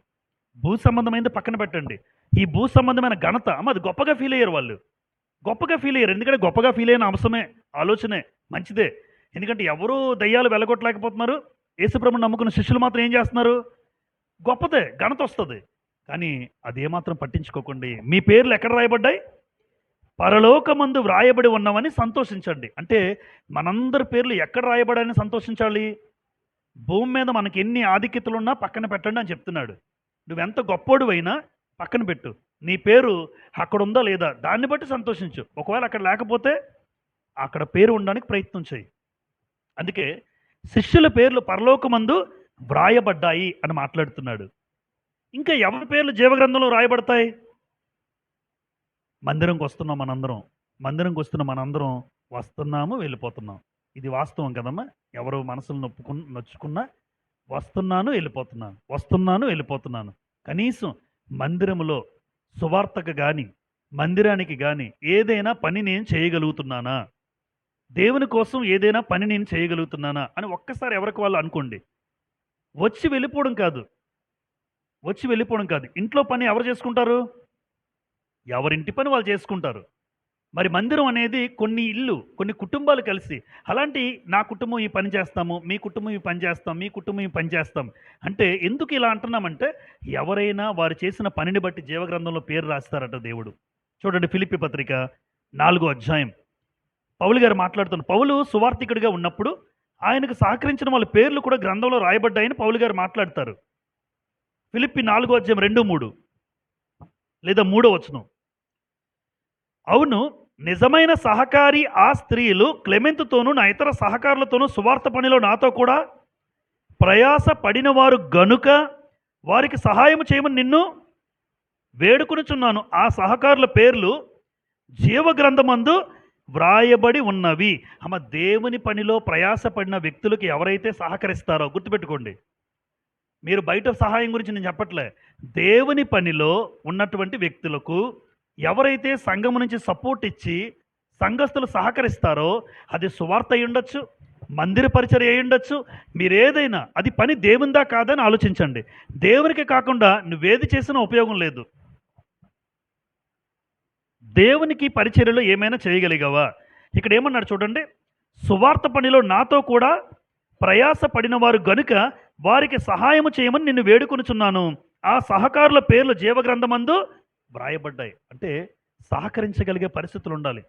భూ సంబంధమైనది పక్కన పెట్టండి. ఈ భూ సంబంధమైన ఘనత అది గొప్పగా ఫీల్ అయ్యారు వాళ్ళు. గొప్పగా ఫీల్ అయ్యారు. ఎందుకంటే గొప్పగా ఫీల్ అయిన అంశమే, ఆలోచనే మంచిదే. ఎందుకంటే ఎవరూ దయ్యాలు వెళ్ళగొట్టలేకపోతున్నారు. యేసుప్రభుని నమ్ముకున్న శిష్యులు మాత్రం ఏం చేస్తున్నారు? గొప్పదే, ఘనత వస్తుంది. కానీ అదేమాత్రం పట్టించుకోకండి. మీ పేర్లు ఎక్కడ రాయబడ్డాయి? పరలోకమందు వ్రాయబడి ఉన్నవని సంతోషించండి. అంటే మనందరి పేర్లు ఎక్కడ రాయబడాలని సంతోషించాలి? భూమి మీద మనకి ఎన్ని ఆధిక్యతలున్నా పక్కన పెట్టండి అని చెప్తున్నాడు. నువ్వెంత గొప్పోడివైనా పక్కన పెట్టు. నీ పేరు అక్కడ ఉందా లేదా దాన్ని బట్టి సంతోషించు. ఒకవేళ అక్కడ లేకపోతే అక్కడ పేరు ఉండడానికి ప్రయత్నం చేయి. అందుకే శిష్యుల పేర్లు పరలోకమందు వ్రాయబడ్డాయి అని మాట్లాడుతున్నాడు. ఇంకా ఎవరి పేర్లు జీవగ్రంథంలో వ్రాయబడతాయి? మందిరంకి వస్తున్నాం మనందరం. మందిరంకి వస్తున్న మనందరం వస్తున్నాము, వెళ్ళిపోతున్నాం. ఇది వాస్తవం కదమ్మా. ఎవరు మనసులు నొచ్చుకున్నా వస్తున్నాను, వెళ్ళిపోతున్నాను. కనీసం మందిరములో సువార్తకు కానీ మందిరానికి కానీ ఏదైనా పని నేను చేయగలుగుతున్నానా, దేవుని కోసం ఏదైనా పని నేను చేయగలుగుతున్నానా అని ఒక్కసారి ఎవరికి వాళ్ళు అనుకోండి. వచ్చి వెళ్ళిపోవడం కాదు. ఇంట్లో పని ఎవరు చేసుకుంటారు? ఎవరింటి పని వాళ్ళు చేసుకుంటారు. మరి మందిరం అనేది కొన్ని కుటుంబాలు కలిసి, అలాంటి నా కుటుంబం ఈ పని చేస్తాము, మీ కుటుంబం ఈ పని చేస్తాం, మీ కుటుంబం ఈ పని చేస్తాం అంటే ఎందుకు ఇలా అంటున్నామంటే, ఎవరైనా వారు చేసిన పనిని బట్టి జీవగ్రంథంలో పేరు రాస్తారట దేవుడు. చూడండి, ఫిలిప్పీ పత్రిక 4వ అధ్యాయం. పౌలు గారు మాట్లాడుతున్నారు. పౌలు సువార్థికుడిగా ఉన్నప్పుడు ఆయనకు సహకరించిన వాళ్ళ పేర్లు కూడా గ్రంథంలో రాయబడ్డాయని పౌలు గారు మాట్లాడతారు. ఫిలిప్పీ 4వ అధ్యాయం 2-3 లేదా 3వ వచనం. అవును, నిజమైన సహకారి ఆ స్త్రీలు క్లెమెంతుతోనూ నా ఇతర సహకారులతోనూ సువార్త పనిలో నాతో కూడా ప్రయాస పడినవారు గనుక వారికి సహాయం చేయమని నిన్ను వేడుకొనుచున్నాను. ఆ సహకారుల పేర్లు జీవగ్రంథమందు వ్రాయబడి ఉన్నవి. దేవుని పనిలో ప్రయాసపడిన వ్యక్తులకు ఎవరైతే సహకరిస్తారో గుర్తుపెట్టుకోండి. మీరు బయట సహాయం గురించి నేను చెప్పట్లే. దేవుని పనిలో ఉన్నటువంటి వ్యక్తులకు ఎవరైతే సంఘము నుంచి సపోర్ట్ ఇచ్చి సంఘస్థులు సహకరిస్తారో, అది సువార్త అయి ఉండొచ్చు, మందిర పరిచర్య అయి ఉండొచ్చు, మీరేదైనా అది పని దేవుందా కాదని ఆలోచించండి. దేవునికి కాకుండా నువ్వేది చేసినా ఉపయోగం లేదు. దేవునికి పరిచర్యలో ఏమైనా చేయగలిగావా? ఇక్కడ ఏమన్నాడు చూడండి, సువార్త పనిలో నాతో కూడా ప్రయాస పడిన వారు గనుక వారికి సహాయము చేయమని నిన్ను వేడుకొనుచున్నాను. ఆ సహకారుల పేర్లు జీవగ్రంథమందు వ్రాయబడ్డాయి. అంటే సహకరించగలిగే పరిస్థితులు ఉండాలి.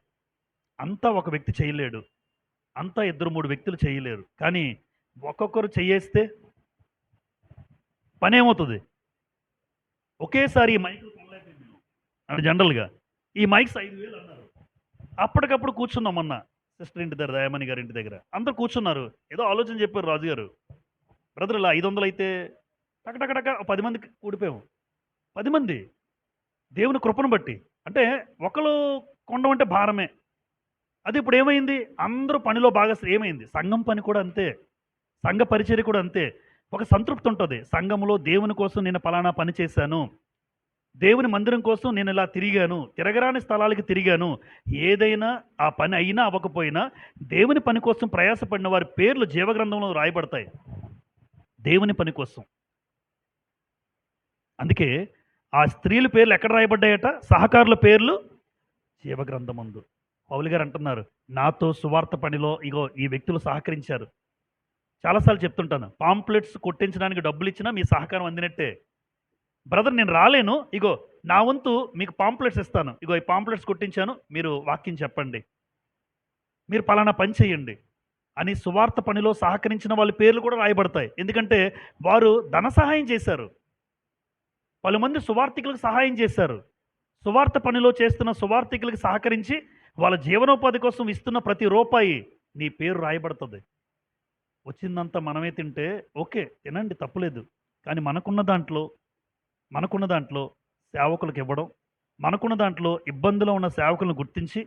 అంతా ఒక వ్యక్తి చేయలేడు, అంతా 2-3 వ్యక్తులు చేయలేరు. కానీ ఒక్కొక్కరు చేయేస్తే పని ఏమవుతుంది? ఒకేసారి ఈ మైక్ అంటే జనరల్గా ఈ మైక్స్ 5,000 అన్నారు. అప్పటికప్పుడు కూర్చున్నాం మొన్న సిస్టర్ ఇంటి దగ్గర, దయామణి గారి ఇంటి దగ్గర అందరూ కూర్చున్నారు. ఏదో ఆలోచన చెప్పారు రాజుగారు. బ్రదర్ ఇలా 500 అయితే టకటకటక 10 మందికి కూడిపోయాము. 10 మంది దేవుని కృపను బట్టి. అంటే ఒకరు కొండం అంటే భారమే. అది ఇప్పుడు ఏమైంది? అందరూ పనిలో భాగస్వాములు. ఏమైంది? సంఘం పని కూడా అంతే. సంఘ పరిచర్య కూడా అంతే. ఒక సంతృప్తి ఉంటుంది. సంఘంలో దేవుని కోసం నేను పలానా పని చేశాను, దేవుని మందిరం కోసం నేను ఇలా తిరిగాను, తిరగరాని స్థలాలకి తిరిగాను. ఏదైనా ఆ పని అయినా అవ్వకపోయినా దేవుని పని కోసం ప్రయాసపడిన వారి పేర్లు జీవగ్రంథంలో రాయబడతాయి. దేవుని పని కోసం. అందుకే ఆ స్త్రీల పేర్లు ఎక్కడ రాయబడ్డాయట? సహకారుల పేర్లు జీవగ్రంథమందు. పౌలు గారు అంటున్నారు, నాతో సువార్త పనిలో ఇగో ఈ వ్యక్తులు సహకరించారు. చాలాసార్లు చెప్తుంటాను, పాంప్లెట్స్ కొట్టించడానికి డబ్బులు ఇచ్చినా మీ సహకారం అందినట్టే. బ్రదర్ నేను రాలేను, ఇగో నా వంతు మీకు పాంప్లెట్స్ ఇస్తాను, ఇగో ఈ పాంప్లెట్స్ కొట్టించాను, మీరు వాక్యం చెప్పండి, మీరు పలానా పని చేయండి అని సువార్త పనిలో సహకరించిన వాళ్ళ పేర్లు కూడా రాయబడతాయి. ఎందుకంటే వారు ధన సహాయం చేశారు. పలుమంది సువార్థికులకు సహాయం చేశారు. సువార్త పనిలో చేస్తున్న సువార్థికులకు సహకరించి వాళ్ళ జీవనోపాధి కోసం ఇస్తున్న ప్రతి రూపాయి నీ పేరు రాయబడుతుంది. వచ్చిందంతా మనమే తింటే ఓకే, తినండి, తప్పులేదు. కానీ మనకున్న దాంట్లో సేవకులకు ఇవ్వడం, మనకున్న దాంట్లో ఇబ్బందులో ఉన్న సేవకులను గుర్తించి,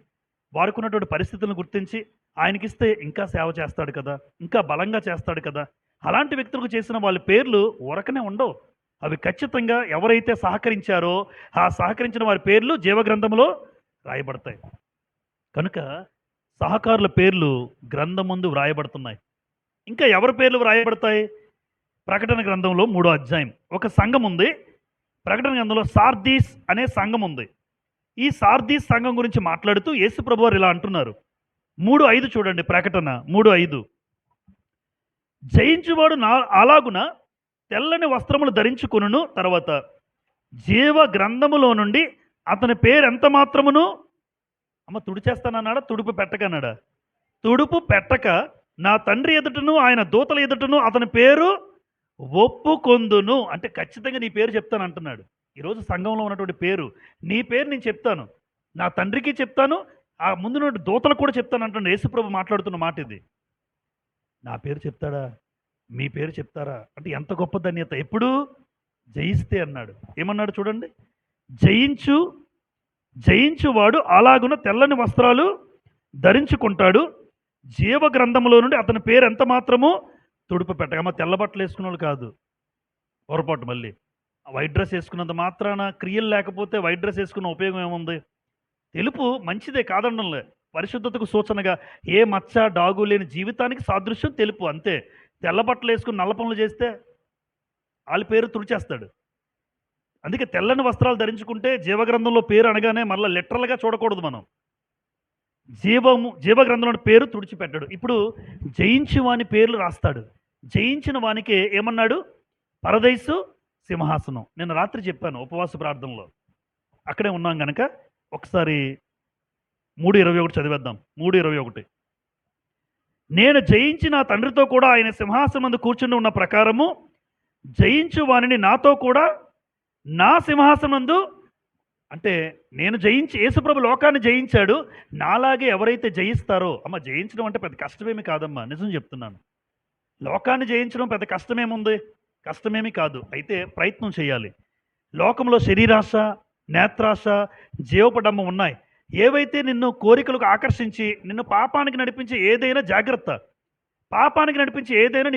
వారికి ఉన్నటువంటి పరిస్థితులను గుర్తించి ఆయనకిస్తే ఇంకా సేవ చేస్తాడు కదా, ఇంకా బలంగా చేస్తాడు కదా. అలాంటి వ్యక్తులకు చేసిన వాళ్ళ పేర్లు ఊరకనే ఉండవు. అవి ఖచ్చితంగా ఎవరైతే సహకరించారో ఆ సహకరించిన వారి పేర్లు జీవగ్రంథంలో రాయబడతాయి. కనుక సహకారుల పేర్లు గ్రంథం ముందు వ్రాయబడుతున్నాయి. ఇంకా ఎవరి పేర్లు వ్రాయబడతాయి? ప్రకటన గ్రంథంలో 3వ అధ్యాయం ఒక సంఘం ఉంది. ప్రకటన గ్రంథంలో సార్దీస్ అనే సంఘం ఉంది. ఈ సార్దీస్ సంఘం గురించి మాట్లాడుతూ యేసు ప్రభువారు ఇలా అంటున్నారు. 3:5 చూడండి. ప్రకటన 3:5, జయించువాడు అలాగున తెల్లని వస్త్రములు ధరించుకొనును, తర్వాత జీవ గ్రంథములో నుండి అతని పేరు ఎంత మాత్రమును తుడిచేస్తానన్నాడా? తుడుపు పెట్టకన్నాడా? తుడుపు పెట్టక నా తండ్రి ఎదుటను ఆయన దూతల ఎదుటను అతని పేరు ఒప్పుకొందును. అంటే ఖచ్చితంగా నీ పేరు చెప్తాను అంటున్నాడు. ఈరోజు సంఘంలో ఉన్నటువంటి పేరు, నీ పేరు నేను చెప్తాను, నా తండ్రికి చెప్తాను, ఆ ముందు దూతలకు కూడా చెప్తాను అంటున్నాడు. యేసుప్రభు మాట్లాడుతున్న మాట ఇది. నా పేరు చెప్తాడా? మీ పేరు చెప్తారా? అంటే ఎంత గొప్ప ధన్యత. ఎప్పుడు? జయిస్తే అన్నాడు. ఏమన్నాడు చూడండి, జయించువాడు అలాగున తెల్లని వస్త్రాలు ధరించుకుంటాడు, జీవ గ్రంథంలో నుండి అతని పేరు ఎంత మాత్రము తుడుపు పెట్టక. తెల్ల బట్టలు వేసుకున్న వాళ్ళు కాదు, పొరపాటు. మళ్ళీ వైట్ డ్రెస్ వేసుకున్నంత మాత్రాన క్రియలు లేకపోతే వైట్ డ్రెస్ వేసుకున్న ఉపయోగం ఏముంది? తెలుపు మంచిదే, కాదనడంలే. పరిశుద్ధతకు సూచనగా ఏ మచ్చ డాగు లేని జీవితానికి సాదృశ్యం తెలుపు, అంతే. తెల్ల బట్టలు వేసుకుని నల్ల పనులు చేస్తే వాళ్ళ పేరు తుడిచేస్తాడు. అందుకే తెల్లని వస్త్రాలు ధరించుకుంటే జీవగ్రంథంలో పేరు అనగానే మళ్ళీ లిటరల్గా చూడకూడదు మనం. జీవగ్రంథంలో పేరు తుడిచిపెట్టాడు. ఇప్పుడు జయించి వాని పేర్లు రాస్తాడు. జయించిన వానికి ఏమన్నాడు? పరదైసు సింహాసనం. నేను రాత్రి చెప్పాను ఉపవాస ప్రార్థనలో, అక్కడే ఉన్నాం కనుక ఒకసారి 3:21 చదివేద్దాం. 3:21, నేను జయించి నా తండ్రితో కూడా ఆయన సింహాసనం ముందు కూర్చుని ఉన్న ప్రకారము జయించు వానిని నాతో కూడా నా సింహాసనం నందు, అంటే నేను జయించి, యేసుప్రభు లోకాన్ని జయించాడు, నాలాగే ఎవరైతే జయిస్తారో, జయించడం అంటే పెద్ద కష్టమేమి కాదమ్మా, నిజం చెప్తున్నాను. లోకాన్ని జయించడం పెద్ద కష్టమేముంది? కష్టమేమి కాదు. అయితే ప్రయత్నం చేయాలి. లోకంలో శరీరాశ, నేత్రాశ, జీవపడమ్మ ఉన్నాయి. ఏవైతే నిన్ను కోరికలకు ఆకర్షించి నిన్ను పాపానికి నడిపించి ఏదైనా జాగ్రత్త, పాపానికి నడిపించి ఏదైనా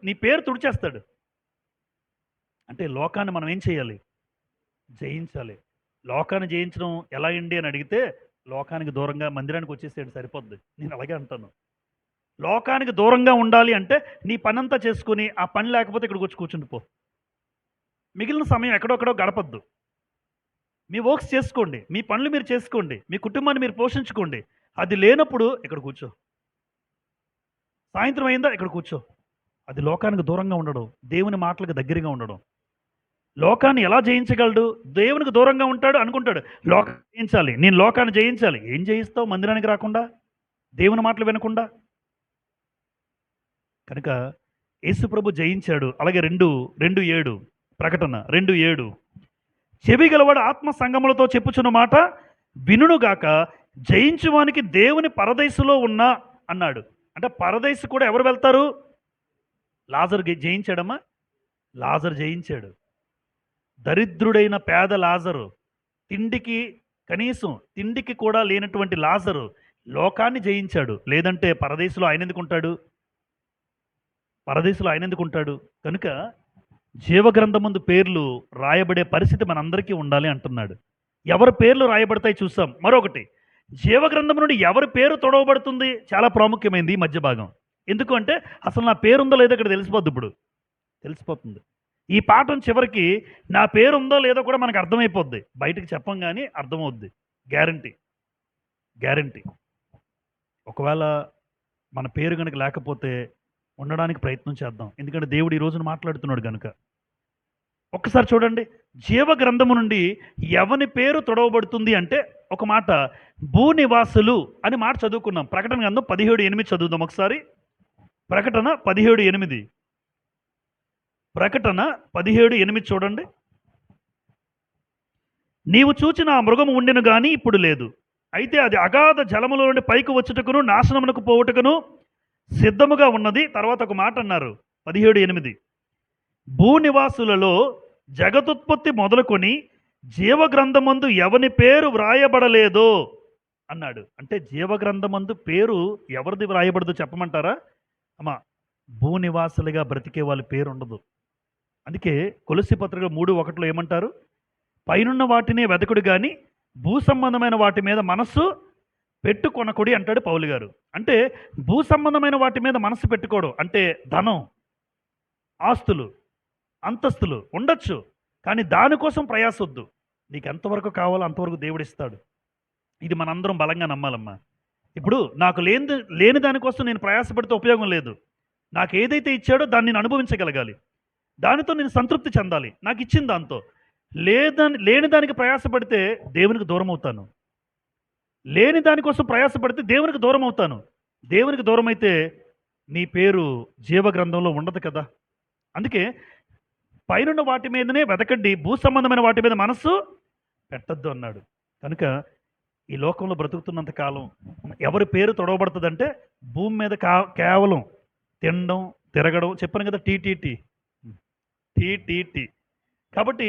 నీ పేరు తుడిచేస్తాడు. అంటే లోకాన్ని మనం ఏం చేయాలి? జయించాలి. లోకాన్ని జయించడం ఎలా అండి అని అడిగితే, లోకానికి దూరంగా మందిరానికి వచ్చేసేది సరిపోద్ది. నేను అలాగే అంటాను. లోకానికి దూరంగా ఉండాలి అంటే నీ పనంతా చేసుకుని ఆ పని లేకపోతే ఇక్కడికి వచ్చి కూర్చుండిపో. మిగిలిన సమయం ఎక్కడొక్కడో గడపద్దు. మీ వర్క్స్ చేసుకోండి, మీ పనులు మీరు చేసుకోండి, మీ కుటుంబాన్ని మీరు పోషించుకోండి. అది లేనప్పుడు ఇక్కడ కూర్చో. సాయంత్రం అయిందా ఇక్కడ కూర్చో. అది లోకానికి దూరంగా ఉండడం, దేవుని మాటలకు దగ్గరగా ఉండడం. లోకాన్ని ఎలా జయించగలడు? దేవునికి దూరంగా ఉంటాడు అనుకుంటాడు. లోకాన్ని జయించాలి, నేను లోకాన్ని జయించాలి. ఏం జయిస్తావు మందిరానికి రాకుండా, దేవుని మాటలు వినకుండా? కనుక యేసుప్రభు జయించాడు. అలాగే 2:7 ప్రకటన 2:7, చెవి గలవాడు ఆత్మ సంగములతో చెప్పుచున్న మాట వినుగాక, జయించువానికి దేవుని పరదైసులో ఉన్నా అన్నాడు. అంటే పరదైసు కూడా ఎవరు వెళ్తారు? లాజరు జయించాడమ్మా. లాజరు జయించాడు. దరిద్రుడైన పేద లాజరు, తిండికి కనీసం తిండికి కూడా లేనటువంటి లాజరు లోకాన్ని జయించాడు. లేదంటే పరదేశంలో ఆయన ఎందుకు ఉంటాడు? పరదేశంలో ఆయన ఎందుకు ఉంటాడు? కనుక జీవగ్రంథమందు పేర్లు రాయబడే పరిస్థితి మనందరికీ ఉండాలి అంటున్నాడు. ఎవరి పేర్లు రాయబడతాయి చూసాం. మరొకటి, జీవగ్రంథం నుండి ఎవరి పేరు తొడవబడుతుంది? చాలా ప్రాముఖ్యమైనది ఈ మధ్య భాగం. ఎందుకు అంటే అసలు నా పేరు ఉందో లేదో ఇక్కడ తెలిసిపోద్ది. ఇప్పుడు తెలిసిపోతుంది. ఈ పాఠం చివరికి నా పేరు ఉందో లేదో కూడా మనకు అర్థమైపోద్ది. బయటకు చెప్పం కానీ అర్థమవుద్ది. Guarantee guarantee. ఒకవేళ మన పేరు కనుక లేకపోతే ఉండడానికి ప్రయత్నం చేద్దాం. ఎందుకంటే దేవుడు ఈ రోజున మాట్లాడుతున్నాడు కనుక. ఒక్కసారి చూడండి, జీవగ్రంథము నుండి ఎవని పేరు తొడవబడుతుంది అంటే ఒక మాట, భూనివాసులు అని మాట చదువుకున్నాం. ప్రకటన గ్రంథం 17:8 చదువుదాం ఒకసారి. ప్రకటన 17:8. ప్రకటన 17:8 చూడండి. నీవు చూచిన ఆ మృగము ఉండెను గాని ఇప్పుడు లేదు. అయితే అది అగాధ జలములో నుండి పైకి వచ్చుటకును నాశనమునకు పోవుటకును సిద్ధముగా ఉన్నది. తర్వాత ఒక మాట అన్నారు 17:8. భూనివాసులలో జగతుత్పత్తి మొదలుకొని జీవగ్రంథమందు ఎవని పేరు వ్రాయబడలేదో అన్నాడు. అంటే జీవగ్రంథమందు పేరు ఎవరిది వ్రాయబడదో చెప్పమంటారా? అమ్మా, భూనివాసులుగా బ్రతికే వాళ్ళ పేరు ఉండదు. అందుకే కొలస్సీ పత్రిక 3:1 ఏమంటారు? పైనున్న వాటినే వెదకుడు కానీ భూ సంబంధమైన వాటి మీద మనస్సు పెట్టుకొనకుడి అంటాడు పౌలు గారు. అంటే భూ సంబంధమైన వాటి మీద మనస్సు పెట్టుకోవడం అంటే ధనం, ఆస్తులు, అంతస్తులు ఉండొచ్చు, కానీ దానికోసం ప్రయాసొద్దు. నీకు ఎంతవరకు కావాలో అంతవరకు దేవుడిస్తాడు. ఇది మనందరం బలంగా నమ్మాలమ్మా. ఇప్పుడు నాకు లేని దానికోసం నేను ప్రయాసపడితే ఉపయోగం లేదు. నాకు ఏదైతే ఇచ్చాడో దాన్ని నేను అనుభవించగలగాలి. దానితో నేను సంతృప్తి చెందాలి. నాకు ఇచ్చిన దాంతో లేని దానికి ప్రయాసపడితే దేవునికి దూరం అవుతాను. లేని దానికోసం ప్రయాసపడితే దేవునికి దూరం అవుతాను. దేవునికి దూరం అయితే నీ పేరు జీవగ్రంథంలో ఉండదు కదా. అందుకే పైనున్న వాటి మీదనే వెతకండి, భూ సంబంధమైన వాటి మీద మనస్సు పెట్టద్దు అన్నాడు. కనుక ఈ లోకంలో బ్రతుకుతున్నంత కాలం ఎవరి పేరు తొడవబడుతుందంటే భూమి మీద కేవలం తినడం, తిరగడం. చెప్పాను కదా, టీటీటీ. కాబట్టి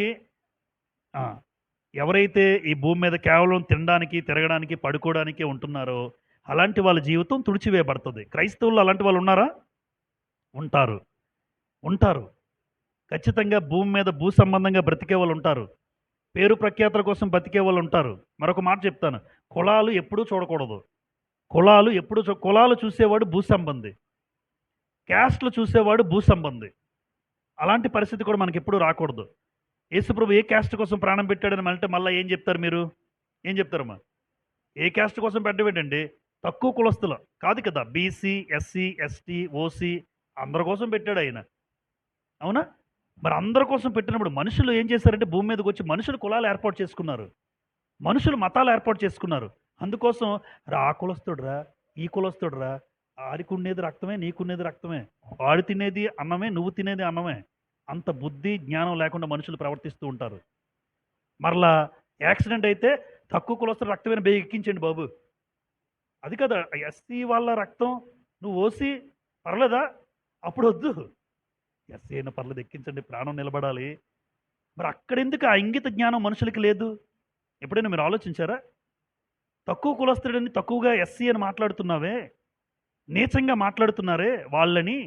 ఎవరైతే ఈ భూమి మీద కేవలం తినడానికి, తిరగడానికి, పడుకోవడానికి ఉంటున్నారో అలాంటి వాళ్ళ జీవితం తుడిచివేయబడుతుంది. క్రైస్తవులు అలాంటి వాళ్ళు ఉన్నారా? ఉంటారు. ఖచ్చితంగా భూమి మీద భూ సంబంధంగా బ్రతికే వాళ్ళు ఉంటారు. పేరు ప్రఖ్యాతుల కోసం బ్రతికే వాళ్ళు ఉంటారు. మరొక మాట చెప్తాను, కులాలు ఎప్పుడూ చూడకూడదు. కులాలు చూసేవాడు భూ సంబంధి, క్యాస్ట్లు చూసేవాడు భూ సంబంధి. అలాంటి పరిస్థితి కూడా మనకి ఎప్పుడూ రాకూడదు. యేసుప్రభు ఏ క్యాస్ట్ కోసం ప్రాణం పెట్టాడని అంటే మళ్ళీ ఏం చెప్తారు మీరు? ఏం చెప్తారమ్మా? ఏ క్యాస్ట్ కోసం పెట్టబెట్టండి? తక్కువ కులస్తుల కాదు కదా, బీసీ, ఎస్సీ, ఎస్టీ, ఓసీ అందరి కోసం పెట్టాడు ఆయన. అవునా? మరి అందరి కోసం పెట్టినప్పుడు మనుషులు ఏం చేశారంటే భూమి మీదకి వచ్చి మనుషులు కులాలు ఏర్పాటు చేసుకున్నారు, మనుషులు మతాలు ఏర్పాటు చేసుకున్నారు. అందుకోసం ఆ కులస్తుడురా, ఈ కులస్తుడురా, ఆడికి ఉండేది రక్తమే, నీకునేది రక్తమే, వాడు తినేది అన్నమే, నువ్వు తినేది అన్నమే. అంత బుద్ధి జ్ఞానం లేకుండా మనుషులు ప్రవర్తిస్తూ ఉంటారు. మరలా యాక్సిడెంట్ అయితే తక్కువ కులస్తుడు రక్తమైన బేగి ఎక్కించండి బాబు. అది కదా, ఎస్సీ వాళ్ళ రక్తం, నువ్వు ఓసీ పర్లేదా? అప్పుడు వద్దు. ఎస్సీ అయినా పర్లేదు, ఎక్కించండి, ప్రాణం నిలబడాలి. మరి అక్కడెందుకు ఆ ఇంగిత జ్ఞానం మనుషులకి లేదు? ఎప్పుడైనా మీరు ఆలోచించారా? తక్కువ కులస్తుడని తక్కువగా ఎస్సీ అని మాట్లాడుతున్నావే, నీచంగా మాట్లాడుతున్నారే వాళ్ళని.